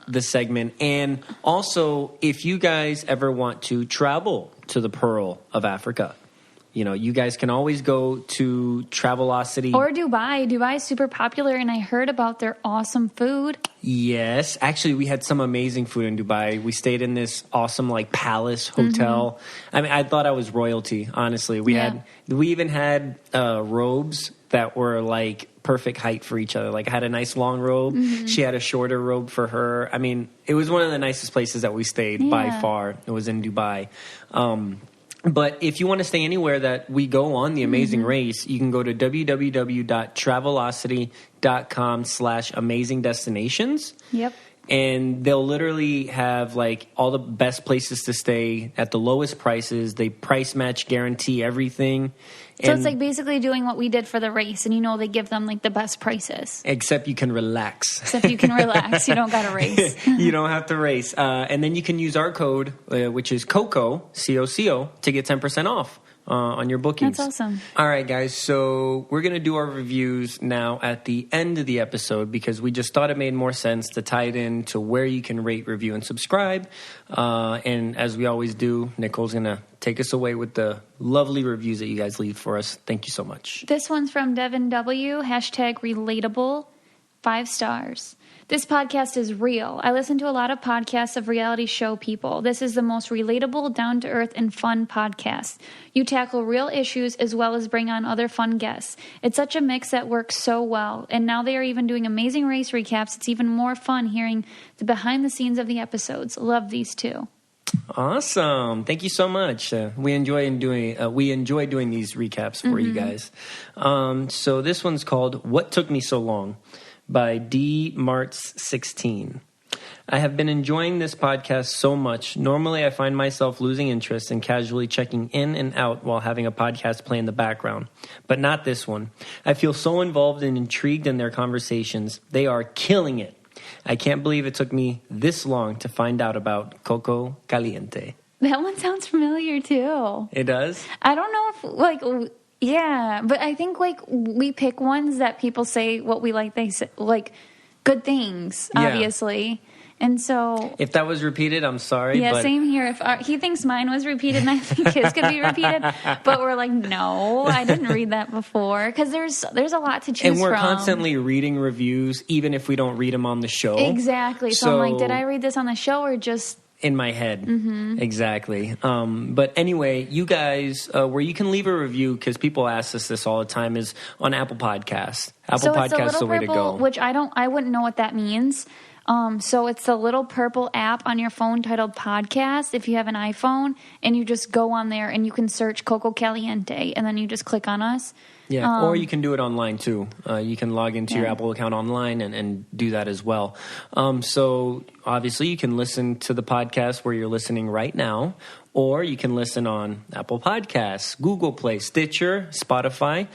this segment. And also, if you guys ever want to travel to the Pearl of Africa, you know, you guys can always go to Travelocity. Or Dubai. Dubai is super popular, and I heard about their awesome food. Yes. Actually, we had some amazing food in Dubai. We stayed in this awesome, like, palace hotel. I mean, I thought I was royalty, honestly. We even had robes that were, like, perfect height for each other. Like, I had a nice long robe. She had a shorter robe for her. I mean, it was one of the nicest places that we stayed by far. It was in Dubai. But if you want to stay anywhere that we go on the Amazing Race, you can go to www.travelocity.com/amazing destinations. Yep. And they'll literally have like all the best places to stay at the lowest prices. They price match guarantee everything. So it's like basically doing what we did for the race, and you know they give them like the best prices. Except you can relax. Except you can relax. You don't got to race. You don't have to race. And then you can use our code, which is Coco, C-O-C-O, to get 10% off on your bookings. That's awesome. All right, guys. So we're going to do our reviews now at the end of the episode because we just thought it made more sense to tie it in to where you can rate, review, and subscribe. And as we always do, Nicole's going to take us away with the lovely reviews that you guys leave for us. Thank you so much. This one's from Devin W. #relatable. 5 stars. This podcast is real. I listen to a lot of podcasts of reality show people. This is the most relatable, down-to-earth, and fun podcast. You tackle real issues as well as bring on other fun guests. It's such a mix that works so well. And now they are even doing amazing race recaps. It's even more fun hearing the behind the scenes of the episodes. Love these two. Awesome. Thank you so much. We enjoy doing these recaps for you guys. So this one's called What Took Me So Long by D. Martz 16. I have been enjoying this podcast so much. Normally, I find myself losing interest and casually checking in and out while having a podcast play in the background. But not this one. I feel so involved and intrigued in their conversations. They are killing it. I can't believe it took me this long to find out about Coco Caliente. That one sounds familiar, too. It does? I don't know if, yeah, but I think, we pick ones that people say what we like. They say, good things, obviously. And so... If that was repeated, I'm sorry. Yeah, same here. If he thinks mine was repeated and I think his could be repeated. But we're like, no, I didn't read that before. Because there's a lot to choose from. And we're constantly reading reviews, even if we don't read them on the show. Exactly. So I'm like, did I read this on the show or just... In my head. Exactly. But anyway, you guys, where you can leave a review, because people ask us this all the time, is on Apple Podcasts. Apple Podcasts is the way to go. Which I wouldn't know what that means. So it's the little purple app on your phone titled Podcast if you have an iPhone, and you just go on there and you can search Coco Caliente, and then you just click on us. Yeah, or you can do it online too. You can log into your Apple account online and do that as well. So obviously you can listen to the podcast where you're listening right now, or you can listen on Apple Podcasts, Google Play, Stitcher, Spotify.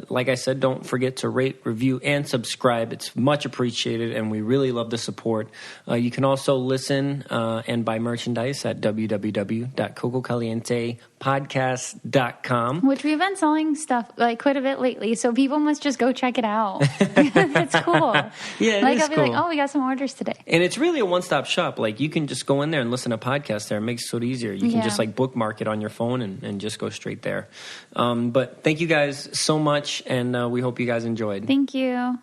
Like I said, don't forget to rate, review, and subscribe. It's much appreciated, and we really love the support. You can also listen and buy merchandise at www.cococalientepodcast.com. Which we've been selling stuff quite a bit lately, so people must just go check it out. It's cool. Yeah, I'll be like, we got some orders today. And it's really a one-stop shop. You can just go in there and listen to podcasts there. It makes it so easier. You can just like bookmark it on your phone and just go straight there. But thank you guys so much, and we hope you guys enjoyed. Thank you.